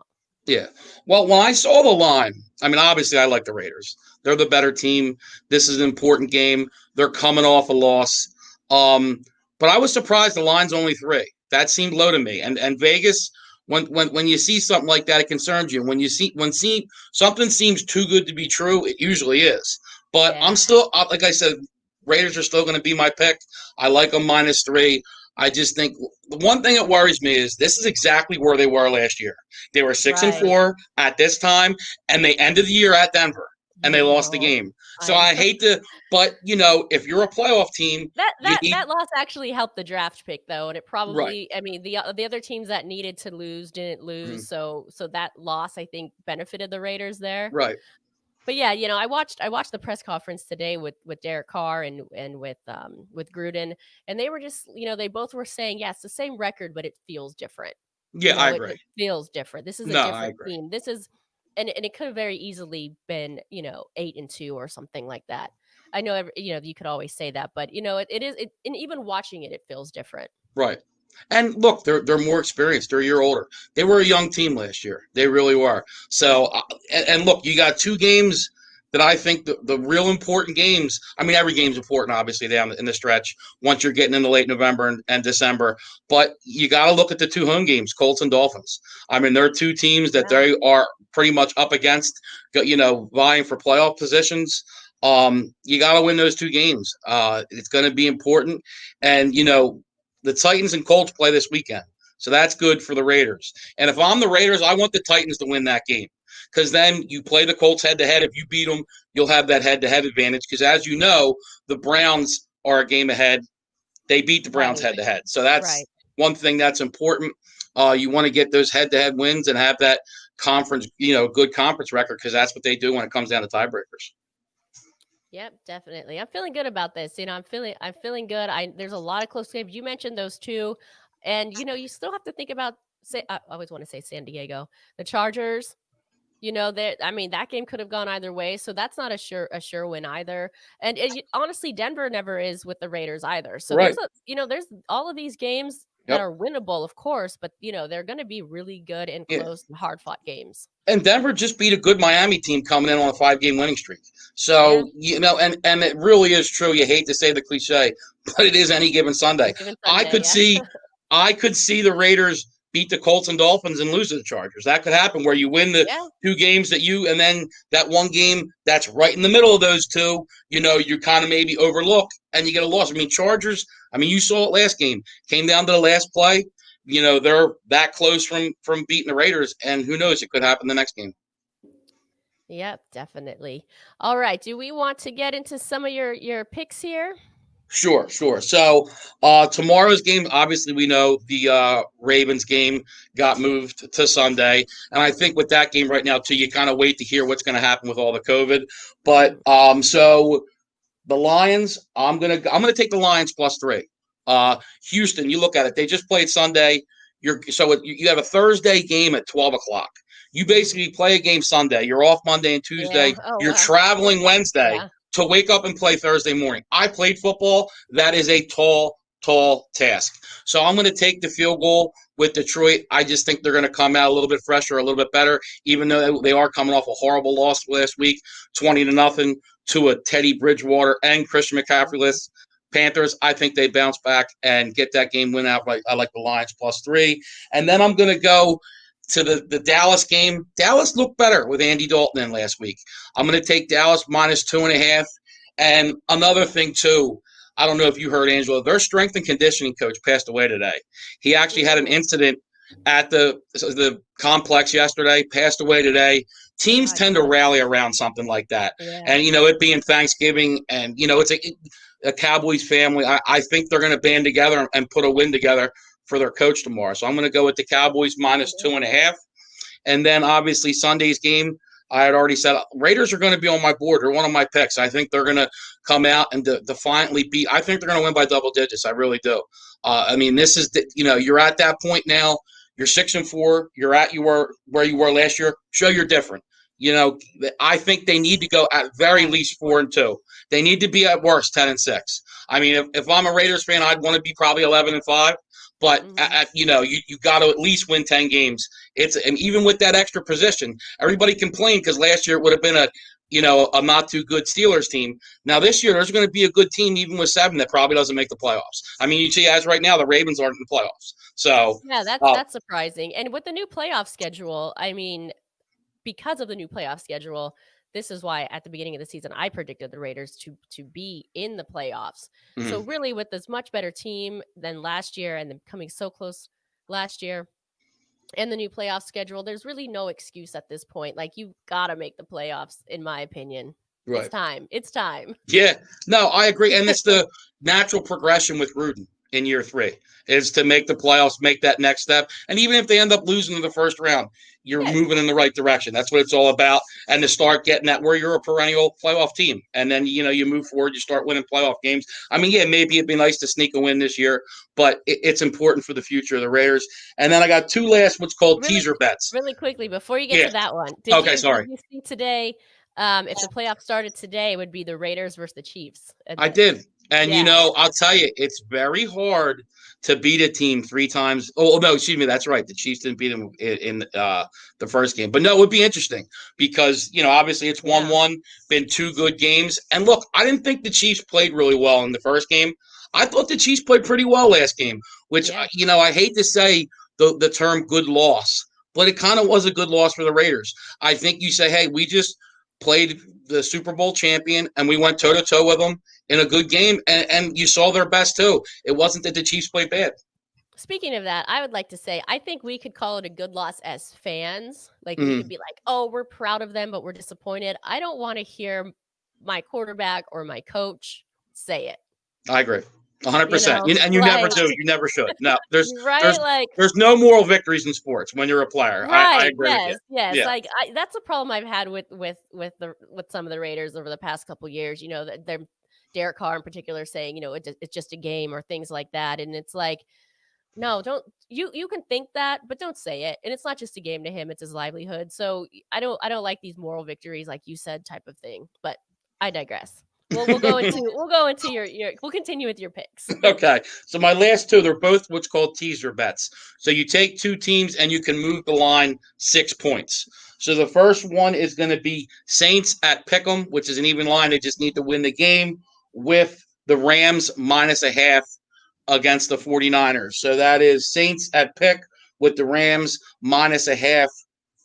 Yeah. Well, when I saw the line, I mean, obviously I like the Raiders. They're the better team. This is an important game. They're coming off a loss. But I was surprised the line's only 3. That seemed low to me. And Vegas, when you see something like that, it concerns you. When something seems too good to be true, it usually is. But yeah. I'm still, like I said, Raiders are still going to be my pick. I like them -3. I just think the one thing that worries me is this is exactly where they were last year. They were 6-4 at this time, and they ended the year at Denver, and they lost the game. So I hate to, but if you're a playoff team, that loss actually helped the draft pick though, and it probably, I mean, the other teams that needed to lose didn't lose, so that loss I think benefited the Raiders there. Right. But yeah, I watched the press conference today with Derek Carr and with Gruden, and they were just, they both were saying, yeah, it's the same record, but it feels different. Yeah, I agree. It feels different. This is a No, I different agree. team. This is, and it could have very easily been, 8-2 or something like that. I know, you could always say that, but it is, and even watching it feels different. Right. And look, they're more experienced. They're a year older. They were a young team last year. They really were. So, and look, you got two games that I think the real important games. I mean, every game's important, obviously, down in the stretch once you're getting into late November and December. But you got to look at the two home games, Colts and Dolphins. I mean, they're two teams that they are pretty much up against, vying for playoff positions. You got to win those two games. It's going to be important. And, the Titans and Colts play this weekend. So that's good for the Raiders. And if I'm the Raiders, I want the Titans to win that game because then you play the Colts head-to-head. If you beat them, you'll have that head-to-head advantage because, as you know, the Browns are a game ahead. They beat the Browns head-to-head. So that's one thing that's important. You want to get those head-to-head wins and have that conference, good conference record because that's what they do when it comes down to tiebreakers. Yep, definitely. I'm feeling good about this. I'm feeling good. There's a lot of close games. You mentioned those two, and you still have to think about. I always want to say San Diego, the Chargers. That game could have gone either way, so that's not a sure win either. And honestly, Denver never is with the Raiders either. So there's all of these games that are winnable, of course, but they're going to be really good and close and hard fought games. And Denver just beat a good Miami team coming in on a 5-game winning streak. So, and it really is true. You hate to say the cliche, but it is any given Sunday. I could see the Raiders beat the Colts and Dolphins and lose to the Chargers. That could happen where you win the two games and then that one game that's right in the middle of those two, you kind of maybe overlook and you get a loss. I mean, Chargers, you saw it last game. Came down to the last play. They're that close from beating the Raiders, and who knows, it could happen the next game. Yep, definitely. All right. Do we want to get into some of your picks here? Sure. So tomorrow's game, obviously we know the Ravens game got moved to Sunday. And I think with that game right now, too, you kind of wait to hear what's going to happen with all the COVID. But so the Lions, I'm gonna take the Lions +3. Houston, you look at it, they just played Sunday. You have a Thursday game at 12 o'clock. You basically play a game Sunday. You're off Monday and Tuesday. You're traveling Wednesday to wake up and play Thursday morning. I played football. That is a tall task. So I'm going to take the field goal with Detroit. I just think they're going to come out a little bit fresher, a little bit better, even though they are coming off a horrible loss last week, 20-0 to a Teddy Bridgewater and Christian McCaffrey-less Panthers. I think they bounce back and get that game win out. I like the Lions +3. And then I'm going to go to the Dallas game. Dallas looked better with Andy Dalton in last week. I'm going to take Dallas -2.5. And another thing, too, I don't know if you heard, Angela, their strength and conditioning coach passed away today. He actually had an incident at the complex yesterday, passed away today. Teams tend to rally around something like that. Yeah. And, it being Thanksgiving and, it's a Cowboys family, I think they're going to band together and put a win together for their coach tomorrow. So I'm going to go with the Cowboys -2.5. And then, obviously, Sunday's game, I had already said Raiders are going to be on my board. They're one of my picks. I think they're going to come out and defiantly beat. I think they're going to win by double digits. I really do. This is you're at that point now. You're 6-4. You're where you were last year. Show you're different. I think they need to go at very least 4-2. They need to be at worst 10-6. If I'm a Raiders fan, I'd want to be probably 11-5. But you got to at least win 10 games. And even with that extra position, everybody complained because last year it would have been a not too good Steelers team. Now this year there's going to be a good team even with 7 that probably doesn't make the playoffs. You see, as right now the Ravens aren't in the playoffs. So yeah, that's surprising. And with the new playoff schedule, because of the new playoff schedule, this is why at the beginning of the season I predicted the Raiders to be in the playoffs. Mm-hmm. So really, with this much better team than last year and them coming so close last year and the new playoff schedule, there's really no excuse at this point. Like, you've got to make the playoffs, in my opinion. Right. It's time. Yeah. No, I agree. And it's the natural progression with Gruden. in year 3 is to make the playoffs, make that next step. And even if they end up losing in the first round, you're moving in the right direction. That's what it's all about. And to start getting that where you're a perennial playoff team. And then, you move forward, you start winning playoff games. I mean, yeah, maybe it'd be nice to sneak a win this year, but it's important for the future of the Raiders. And then I got 2 last what's called teaser bets. Really quickly, before you get to that one. Sorry. Did you see today, if the playoffs started today, it would be the Raiders versus the Chiefs. I did. And, I'll tell you, it's very hard to beat a team 3 times. Oh, no, excuse me. That's right. The Chiefs didn't beat them in the first game. But, no, it would be interesting because, obviously it's 1-1, been 2 good games. And, look, I didn't think the Chiefs played really well in the first game. I thought the Chiefs played pretty well last game, which, I hate to say the term good loss, but it kind of was a good loss for the Raiders. I think you say, hey, we just played the Super Bowl champion and we went toe-to-toe with them in a good game, and you saw their best too. It wasn't that the Chiefs played bad. Speaking of that, I would like to say I think we could call it a good loss as fans. Like we could be like, oh, we're proud of them, but we're disappointed. I don't want to hear my quarterback or my coach say it. I agree. 100%. And you never do. You never should. No, there's no moral victories in sports when you're a player. Right. I agree with you. Yes. Yeah. Like that's a problem I've had with some of the Raiders over the past couple of years. That they're Derek Carr in particular saying, it's just a game or things like that. And it's like, no, don't you can think that, but don't say it. And it's not just a game to him, it's his livelihood. So I don't like these moral victories, like you said, type of thing, but I digress. Well, we'll continue with your picks. Okay. So my last 2, they're both what's called teaser bets. So you take 2 teams and you can move the line 6 points. So the first one is going to be Saints at Pick'em, which is an even line. They just need to win the game with the Rams -0.5 against the 49ers. So that is Saints at pick with the Rams -0.5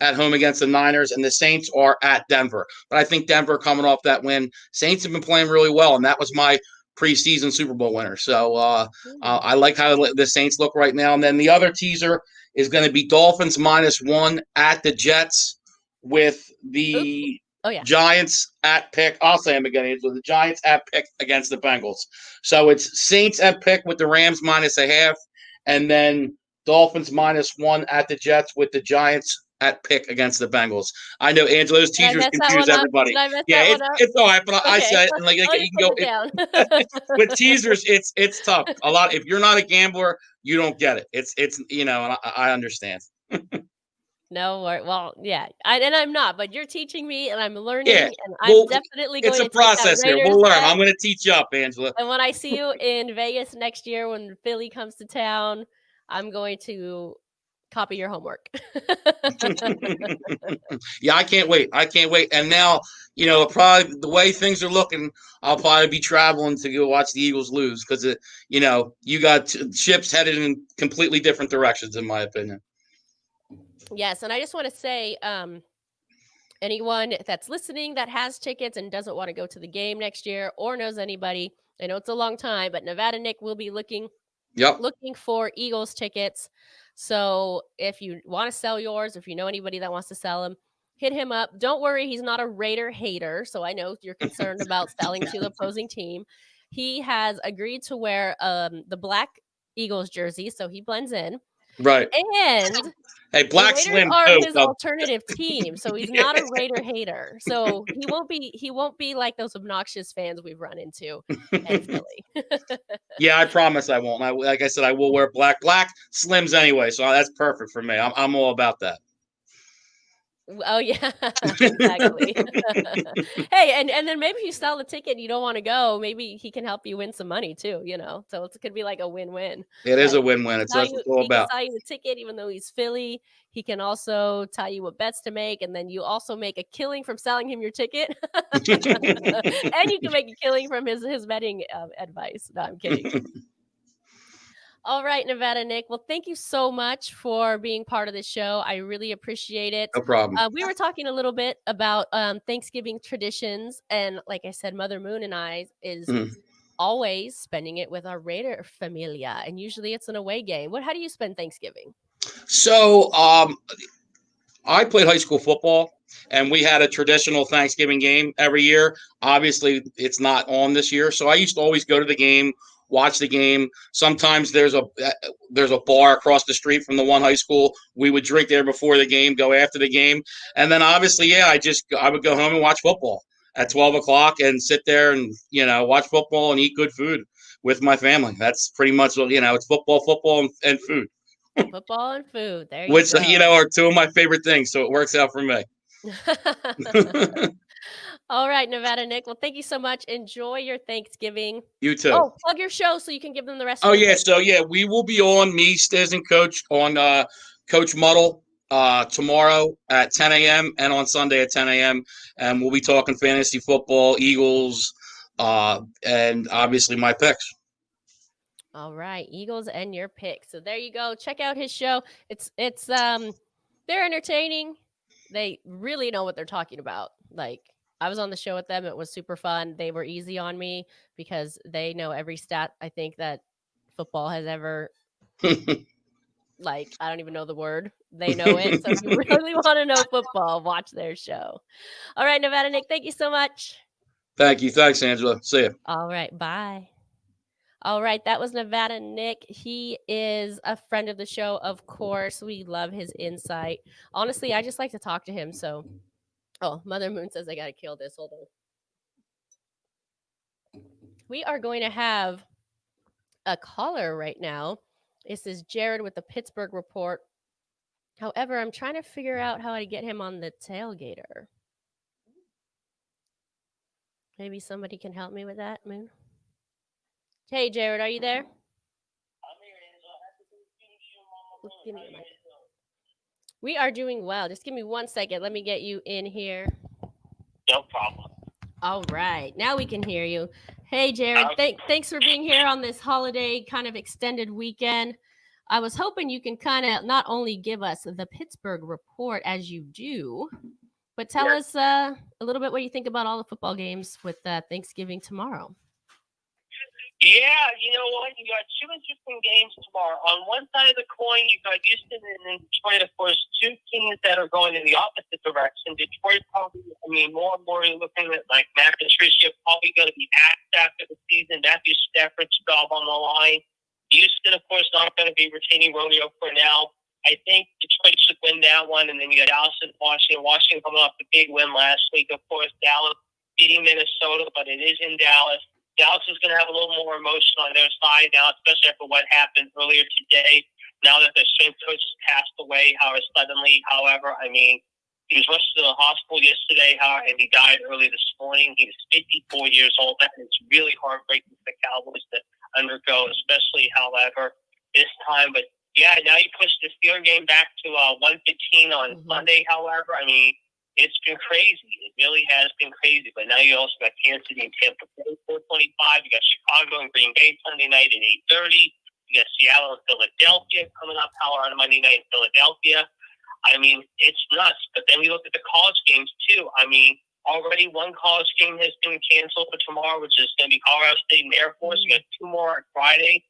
at home against the Niners, and the Saints are at Denver. But I think Denver coming off that win. Saints have been playing really well, and that was my preseason Super Bowl winner. So I like how the Saints look right now. And then the other teaser is going to be Dolphins -1 at the Jets with the Giants at pick. I'll say them again. With the Giants at pick against the Bengals. So it's Saints at pick with the Rams -0.5, and then Dolphins -1 at the Jets with the Giants at pick against the Bengals. I know, Angela, those teasers confuse everybody. Yeah, it's all right, but I said it, and you can go with teasers. It's tough. A lot. If you're not a gambler, you don't get it. It's and I understand. No, well, yeah, I'm not, but you're teaching me, and I'm learning, and I'm definitely going to. It's a process here. We'll learn. I'm going to teach you up, Angela. And when I see you in Vegas next year, when Philly comes to town, I'm going to copy your homework. Yeah, I can't wait. And now, probably the way things are looking, I'll probably be traveling to go watch the Eagles lose because, you got ships headed in completely different directions, in my opinion. Yes, and I just want to say, anyone that's listening that has tickets and doesn't want to go to the game next year or knows anybody, I know it's a long time, but Nevada Nick will be looking for Eagles tickets. So if you want to sell yours, if you know anybody that wants to sell them, hit him up. Don't worry, he's not a Raider hater. So I know you're concerned about selling to the opposing team. He has agreed to wear the black Eagles jersey, so he blends in. Right. And hey, black the slim are his alternative team, so he's not a Raider hater. So he won't be like those obnoxious fans we've run into in Philly. Yeah, I promise I won't. Like I said, I will wear black slims anyway, so that's perfect for me. I'm all about that. Oh yeah, exactly. Hey, and then maybe if you sell the ticket and you don't want to go, maybe he can help you win some money too, So it could be like a win-win. It is a win-win. It's what it's all about. He can sell you the ticket even though he's Philly. He can also tell you what bets to make, and then you also make a killing from selling him your ticket. And you can make a killing from his betting advice. No, I'm kidding. All right, Nevada Nick. Well, thank you so much for being part of the show. I really appreciate it. No problem. We were talking a little bit about Thanksgiving traditions. And like I said, Mother Moon and I is always spending it with our Raider familia. And usually it's an away game. How do you spend Thanksgiving? So I played high school football, and we had a traditional Thanksgiving game every year. Obviously, it's not on this year. So I used to always go to the game watch the game. Sometimes there's a bar across the street from the one high school. We would drink there before the game, go after the game, and then obviously, I would go home and watch football at 12 o'clock and sit there and watch football and eat good food with my family. That's pretty much it's football, and food. Football and food. There you Which go. are two of my favorite things, so it works out for me. All right, Nevada Nick. Well, thank you so much. Enjoy your Thanksgiving. You too. Oh, plug your show so you can give them the rest Oh, of your yeah. picks. So, we will be on, me, Stiz, and Coach, on Coach Muddle tomorrow at 10 a.m. and on Sunday at 10 a.m. And we'll be talking fantasy football, Eagles, and obviously my picks. All right, Eagles and your picks. So there you go. Check out his show. It's they're entertaining. They really know what they're talking about. Like, I was on the show with them. It was super fun. They were easy on me because they know every stat I think that football has ever like, I don't even know the word. They know it. So if you really want to know football, watch their show. All right, Nevada Nick, thank you so much. Thank you. Thanks, Angela. See you. All right, bye. All right, that was Nevada Nick. He is a friend of the show, of course. We love his insight. Honestly, I just like to talk to him. So, Mother Moon says I got to kill this. Hold on. We are going to have a caller right now. This is Jared with the Pittsburg Report. However, I'm trying to figure out how to get him on the tailgater. Maybe somebody can help me with that, Moon. Hey, Jared, are you there? I'm here, Angela. Give me your mic. We are doing well. Just give me 1 second. Let me get you in here. No problem. All right. Now we can hear you. Hey, Jared, thanks for being here on this holiday kind of extended weekend. I was hoping you can kind of not only give us the Pittsburg Report as you do, but tell us a little bit what you think about all the football games with Thanksgiving tomorrow. Yeah, you know what? You got two interesting games tomorrow. On one side of the coin, you got Houston and Detroit, of course, two teams that are going in the opposite direction. Detroit probably, more and more you're looking at like Matt Patricia probably going to be axed after the season. Matthew Stafford's job on the line. Houston, of course, not going to be retaining Romeo for now. I think Detroit should win that one, and then you got Dallas and Washington. Washington coming off the big win last week. Of course, Dallas beating Minnesota, but it is in Dallas. Dallas is going to have a little more emotion on their side now, especially after what happened earlier today. Now that their strength coach passed away, suddenly, however, he was rushed to the hospital yesterday, and he died early this morning. He was 54 years old. That is really heartbreaking for the Cowboys to undergo, especially, however, this time. But yeah, now you push the Steelers game back to 1:15 on Sunday, however. It's been crazy. It really has been crazy. But now you also got Kansas City and Tampa Bay 4:25. You got Chicago and Green Bay Sunday night at 8:30. You got Seattle and Philadelphia coming up on Monday night in Philadelphia. It's nuts. But then you look at the college games too. Already one college game has been canceled for tomorrow, which is going to be Colorado State and Air Force. You got two more on Friday.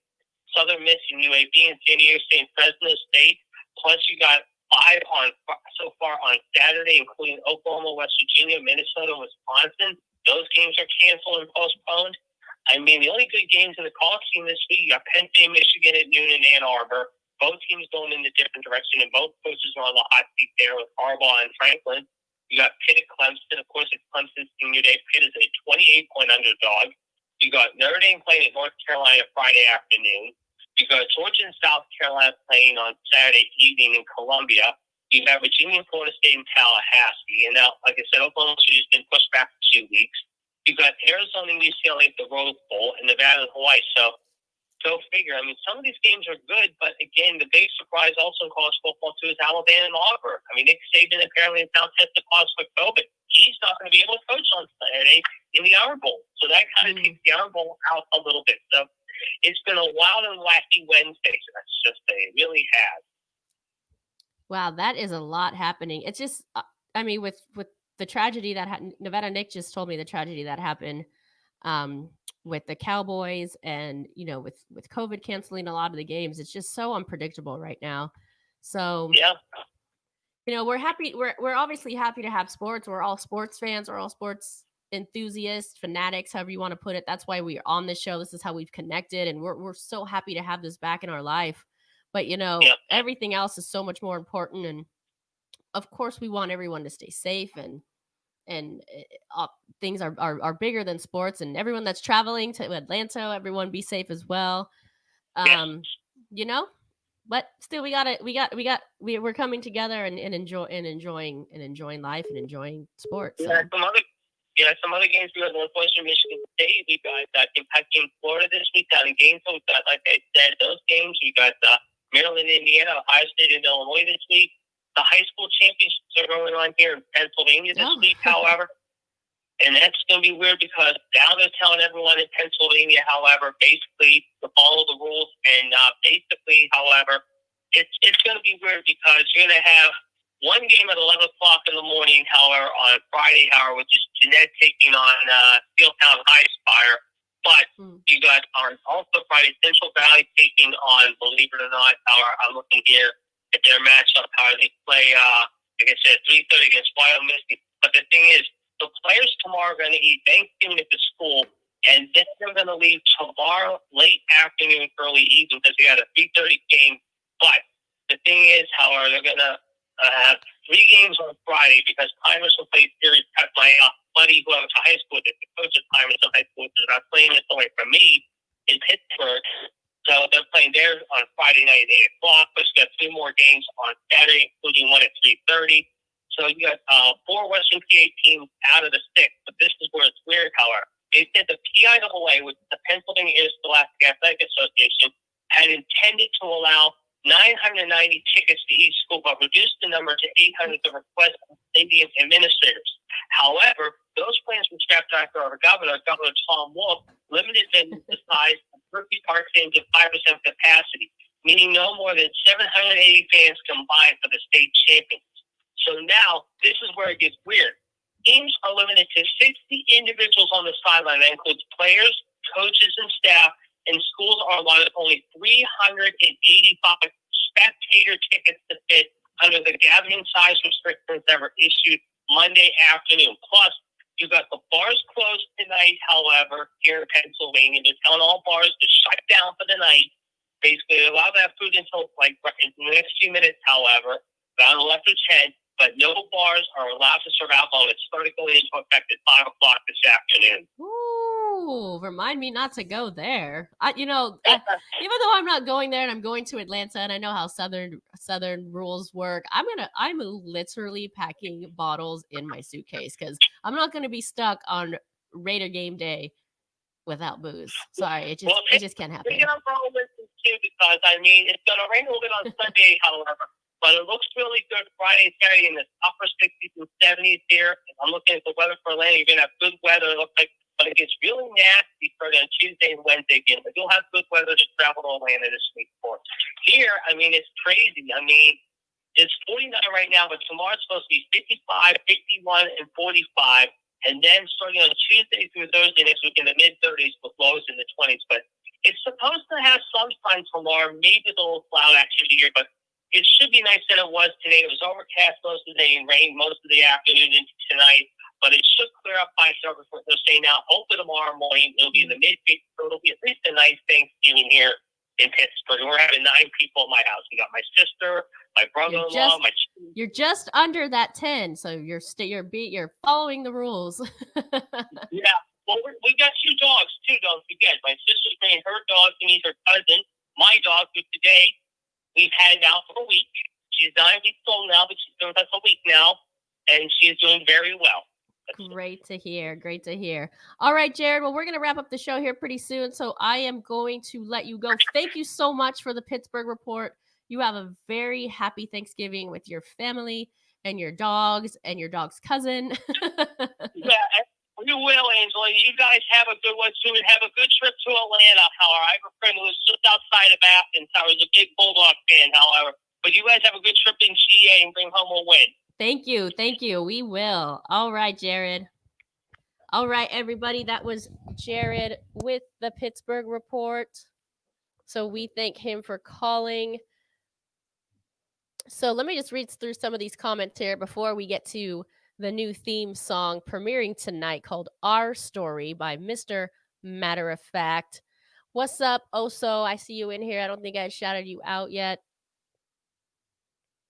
Southern Miss and UAB and San Diego State and Fresno State. Plus you got 5 so far on Saturday, including Oklahoma, West Virginia, Minnesota, Wisconsin. Those games are canceled and postponed. The only good games in the college team this week, you got Penn State, Michigan at noon in Ann Arbor. Both teams going in a different direction, and both coaches are on the hot seat there with Harbaugh and Franklin. You got Pitt at Clemson. Of course, it's Clemson's senior day. Pitt is a 28-point underdog. You got Notre Dame playing at North Carolina Friday afternoon. You got Georgia and South Carolina playing on Saturday evening in Columbia. You got Virginia and Florida State in Tallahassee. And now, like I said, Oklahoma City has been pushed back for 2 weeks. You got Arizona and UCLA at the Rose Bowl and Nevada and Hawaii. So go figure. Some of these games are good, but again, the big surprise also in college football too is Alabama and Auburn. Nick Saban apparently is now tested positive for COVID. He's not going to be able to coach on Saturday in the Iron Bowl. So that kind of takes the Iron Bowl out a little bit. So it's been a wild and wacky Wednesday. So that's just it really has. Wow, that is a lot happening. It's just, with the tragedy that Nevada Nick just told me the tragedy that happened with the Cowboys and, with COVID canceling a lot of the games. It's just so unpredictable right now. So, yeah, we're happy. We're obviously happy to have sports. We're all sports fans. We're all sports enthusiasts, fanatics, however you want to put it. That's why we're on this show. This is how we've connected, and we're so happy to have this back in our life. But everything else is so much more important, and of course we want everyone to stay safe, and things are bigger than sports, and everyone that's traveling to Atlanta, everyone be safe as well. But still we're coming together and enjoying life and enjoying sports. So. Some other games. We got Northwestern Michigan State. We got Kentucky and Florida this week down in Gainesville. We got, like I said, those games. We got Maryland, Indiana, Ohio State, and Illinois this week. The high school championships are going on here in Pennsylvania this week, however. And that's going to be weird because now they're telling everyone in Pennsylvania, however, basically to follow the rules. And basically, however, it's going to be weird because you're going to have one game at 11 o'clock in the morning, however, on Friday, however, which is Jeanette taking on Steeltown High Spire. But you got also Friday, Central Valley taking on, believe it or not, I'm looking here at their matchup, how they play, like I said, 3:30 against Wild Misty. But the thing is, the players tomorrow are going to eat Thanksgiving at the school, and then they're going to leave tomorrow late afternoon, early evening because they got a 3:30 game. But the thing is, however, they're going to have 3 games on Friday because Timers will play series. My buddy who I went to high school with, the coach of Timers in high school, is not playing this away from me in Pittsburgh. So they're playing theirs on Friday night at 8 o'clock. Plus, you got 3 more games on Saturday, including one at 3:30. So you got 4 Western PA teams out of the 6. But this is where it's weird, however. They said the PIAA, which is the Pennsylvania Interscholastic Athletic Association, had intended to allow 990 tickets to each school, but reduced the number to 800 to request stadium administrators. However, those plans were scrapped after our Governor Tom Wolf, limited the size of Berkeley Park Stadium to 5% capacity, meaning no more than 780 fans combined for the state champions. So now, this is where it gets weird. Teams are limited to 60 individuals on the sideline. That includes players, coaches, and staff, and schools are allotted only 385 spectator tickets to fit under the gathering size restrictions that were issued Monday afternoon. Plus, you got the bars closed tonight, however, here in Pennsylvania. They're telling all bars to shut down for the night. Basically, they allow that food until, in the next few minutes, however, around 11 or 10. But no bars are allowed to serve alcohol. It started going into effect at 5 o'clock this afternoon. Ooh, remind me not to go there. Even though I'm not going there and I'm going to Atlanta and I know how Southern rules work, I'm literally packing bottles in my suitcase because I'm not going to be stuck on Raider game day without booze. Sorry, it just can't happen. Pick it up for all listeners too, because it's going to rain a little bit on Sunday, however. But it looks really good Friday and Saturday in the upper 60s and 70s here. I'm looking at the weather for Atlanta. You're going to have good weather, it looks like, but it gets really nasty starting on Tuesday and Wednesday again. But you'll have good weather to travel to Atlanta this week for. Here, it's crazy. It's 49 right now, but tomorrow it's supposed to be 55, 51, and 45. And then starting on Tuesday through Thursday next week in the mid-30s with lows in the 20s. But it's supposed to have sunshine tomorrow, maybe a little cloud activity here, but it should be nice than it was today. It was overcast most of the day and rained most of the afternoon into tonight, but it should clear up by several. They're saying now, hopefully tomorrow morning it'll be in the mid-50s, so it'll be at least a nice Thanksgiving here in Pittsburgh. We're having 9 people at my house. We got my sister, my brother-in-law, You're just under that 10, so you're following the rules. Yeah. Well, we got 2 dogs too. Don't forget, my sister's bringing her dog to meet her cousin. My dog, who today we've had now for a week. She's 9 weeks old now, but she's been with us a week now, and she's doing very well. Great to hear. Great to hear. All right, Jared. Well, we're going to wrap up the show here pretty soon, so I am going to let you go. Thank you so much for the Pittsburgh report. You have a very happy Thanksgiving with your family and your dogs and your dog's cousin. Yeah, we will, Angela. You guys have a good one soon. Have a good trip to Atlanta. However, I have a friend who lives just outside of Athens. I was a big Bulldog fan, however. But you guys have a good trip in GA and bring home a win. Thank you. Thank you. We will. All right, Jared. All right, everybody. That was Jared with the Pittsburgh report. So we thank him for calling. So let me just read through some of these comments here before we get to the new theme song premiering tonight called Our Story by Mr. Matter of Fact. What's up, Oso? I see you in here. I don't think I shouted you out yet.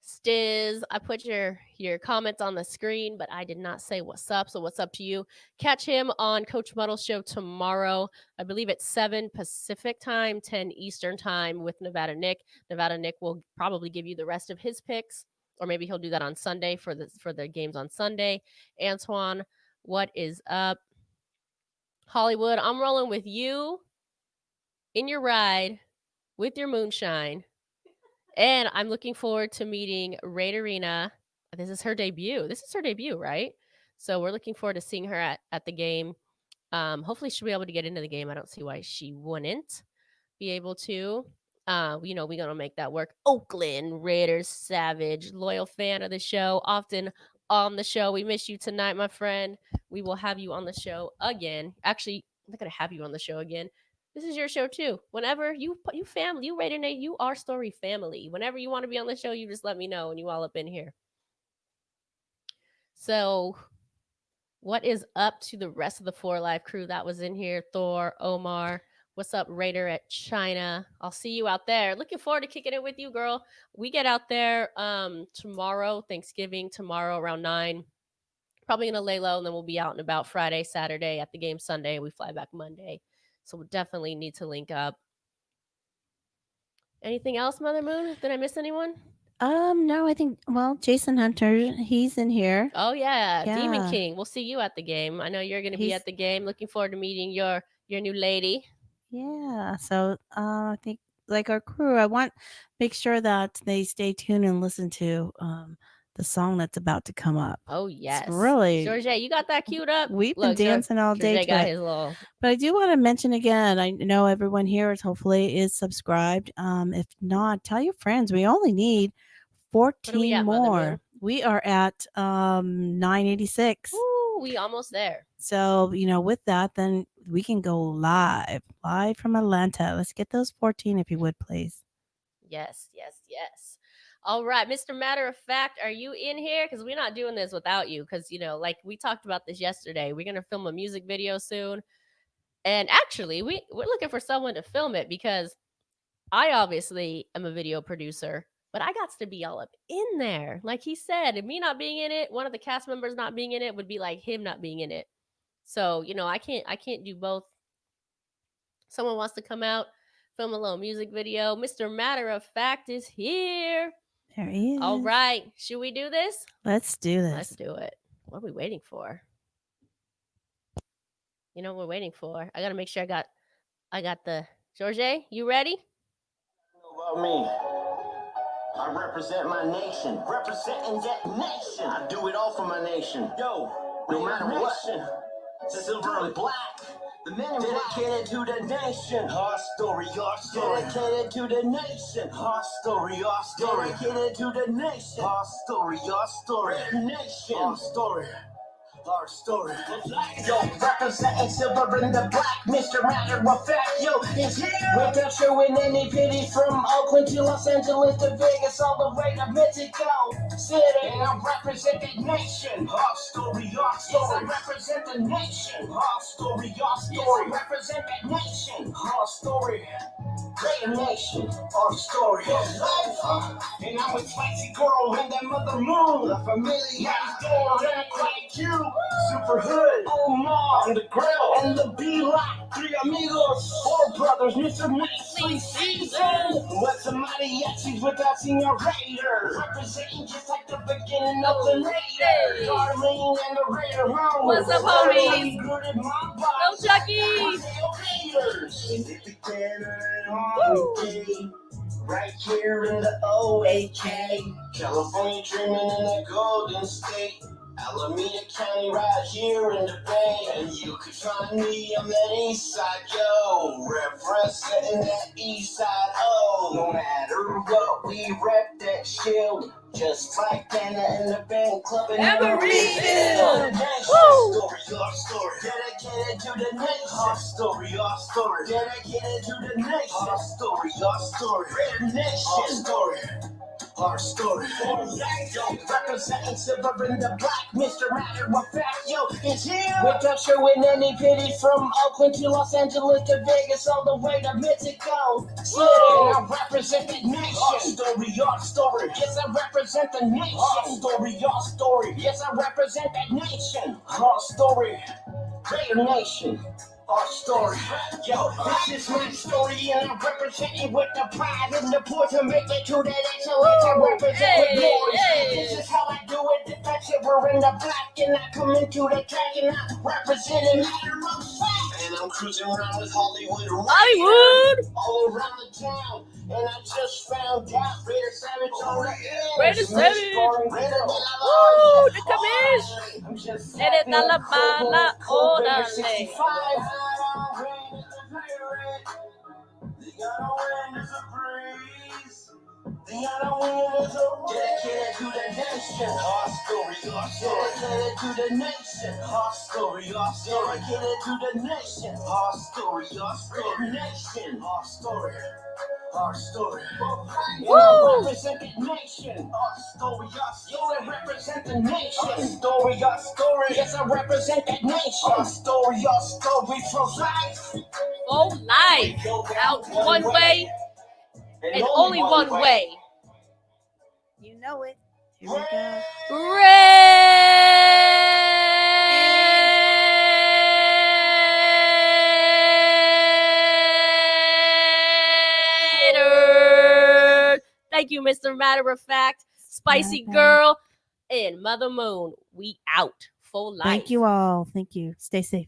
Stiz, I put your comments on the screen, but I did not say what's up. So what's up to you? Catch him on Coach Muddle's show tomorrow. I believe it's 7 Pacific time, 10 Eastern time with Nevada Nick. Nevada Nick will probably give you the rest of his picks, or maybe he'll do that on Sunday for the games on Sunday. Antoine, what is up? Hollywood, I'm rolling with you in your ride with your moonshine. And I'm looking forward to meeting Raiderina. This is her debut. Right? So we're looking forward to seeing her at the game. Hopefully she'll be able to get into the game. I don't see why she wouldn't be able to. We're going to make that work. Oakland Raiders Savage, loyal fan of the show, often on the show. We miss you tonight, my friend. We will have you on the show again. Actually, I'm not going to have you on the show again. This is your show too. Whenever you family, you Raider Nate, you Our Story family. Whenever you want to be on the show, you just let me know and you all up in here. So what is up to the rest of the 4 Live crew that was in here? Thor, Omar, what's up, Raider at China? I'll see you out there. Looking forward to kicking it with you, girl. We get out there tomorrow, Thanksgiving, tomorrow around 9. Probably going to lay low, and then we'll be out and about Friday, Saturday at the game Sunday. We fly back Monday. So we'll definitely need to link up. Anything else, Mother Moon? Did I miss anyone? No, I think, Jason Hunter, he's in here. Oh, yeah. Yeah. Demon King. We'll see you at the game. I know you're going to be at the game. Looking forward to meeting your new lady. Yeah. So I think, like our crew, I want make sure that they stay tuned and listen to the song that's about to come up. Oh, yes. It's really. George, you got that queued up? We've been dancing all day. George got his little. But I do want to mention again, I know everyone here is subscribed. If not, tell your friends. We only need 14 more. We are at 986. Ooh, we almost there. So, with that, then we can go live from Atlanta. Let's get those 14 if you would, please. Yes. All right, Mr. Matter of Fact, are you in here? Because we're not doing this without you. Because, like we talked about this yesterday, we're going to film a music video soon. And actually, we're looking for someone to film it because I obviously am a video producer, but I got to be all up in there. Like he said, and me not being in it, one of the cast members not being in it would be like him not being in it. So, I can't do both. Someone wants to come out, film a little music video. Mr. Matter of Fact is here. There he is. All right. Should we do this? Let's do this. Let's do it. What are we waiting for? You know what we're waiting for? I got to make sure I got the... George, you ready? About me. I represent my nation. Representing that nation. I do it all for my nation. Yo, no matter what. Silver and black. The men in dedicated to the nation. Our story, our story. Dedicated to the nation. Our story, our story. Dedicated to the nation. Our story, our story. The nation. Our story. Our story. Yo, representing silver and the black. Mr. Matter of Fact, yo, is here. Without showing any pity from Oakland to Los Angeles to Vegas, all the way to Mexico City. And I represent the nation. Our story, our story. Yes, I represent the nation. Our story, our story. Yes, I represent that nation. Our story. Great nation. Our story. Life. And I'm a spicy girl and that Mother Moon. La Familia door and quite cute. Super hood, Omar on the grill, and the B-Lock, 3 amigos, 4 brothers, Mr. Beasley season. With some mariachis without Senior Raider, representing just like the beginning of the Raiders. Darlene and the Raider home. What's up, homies? No Chucky. Raiders. In the beginning of the day, right here in the OAK, California dreaming in the Golden State. Alameda County right here in the Bay. And you could find me on the east side, yo. Representing that east side, oh. No matter what, we rep that shield. Just like Dana in the band club in Emeryville. Our story, dedicated to the nation. Our story, dedicated to the nation. Our story, red nation. Our story. Our story. Yo, representing silver in the black. Mr. Matter of fact, yo, it's here. Without showing any pity from Oakland to Los Angeles to Vegas, all the way to Mexico. City, I represent the nation. Our story. Yes, I represent the nation. Our story. Yes, I represent that nation. Our story. Greater nation. Our story. Yo, this is my story, and I'm representing with the pride and the poor to make it to that excellence. I represent with glory. This is how I do it. The silver in the black, and I come into the track, and I represent a matter of fact. And I'm cruising around with Hollywood. All around the town. And I just found out Raider Savage on the end. Raider Savage. Woo, the commish. Eres a la bala, órale. Dedicated to the nation. Our story, our story. Dedicated to the nation. Our story, our story. Dedicated to the nation. Our story, our story. Nation. Our story. Our story. Woo! Represent the nation. Our story, our story. Yes, I represent the nation. Our story, our story. Yes, I represent that nation. Our story for life. For life. Out one way and only one way. You know it. Here we go. Raiders. Thank you, Mr. Matter of Fact, Spicy Girl, and Mother Moon. We out. Full life. Thank you all. Thank you. Stay safe.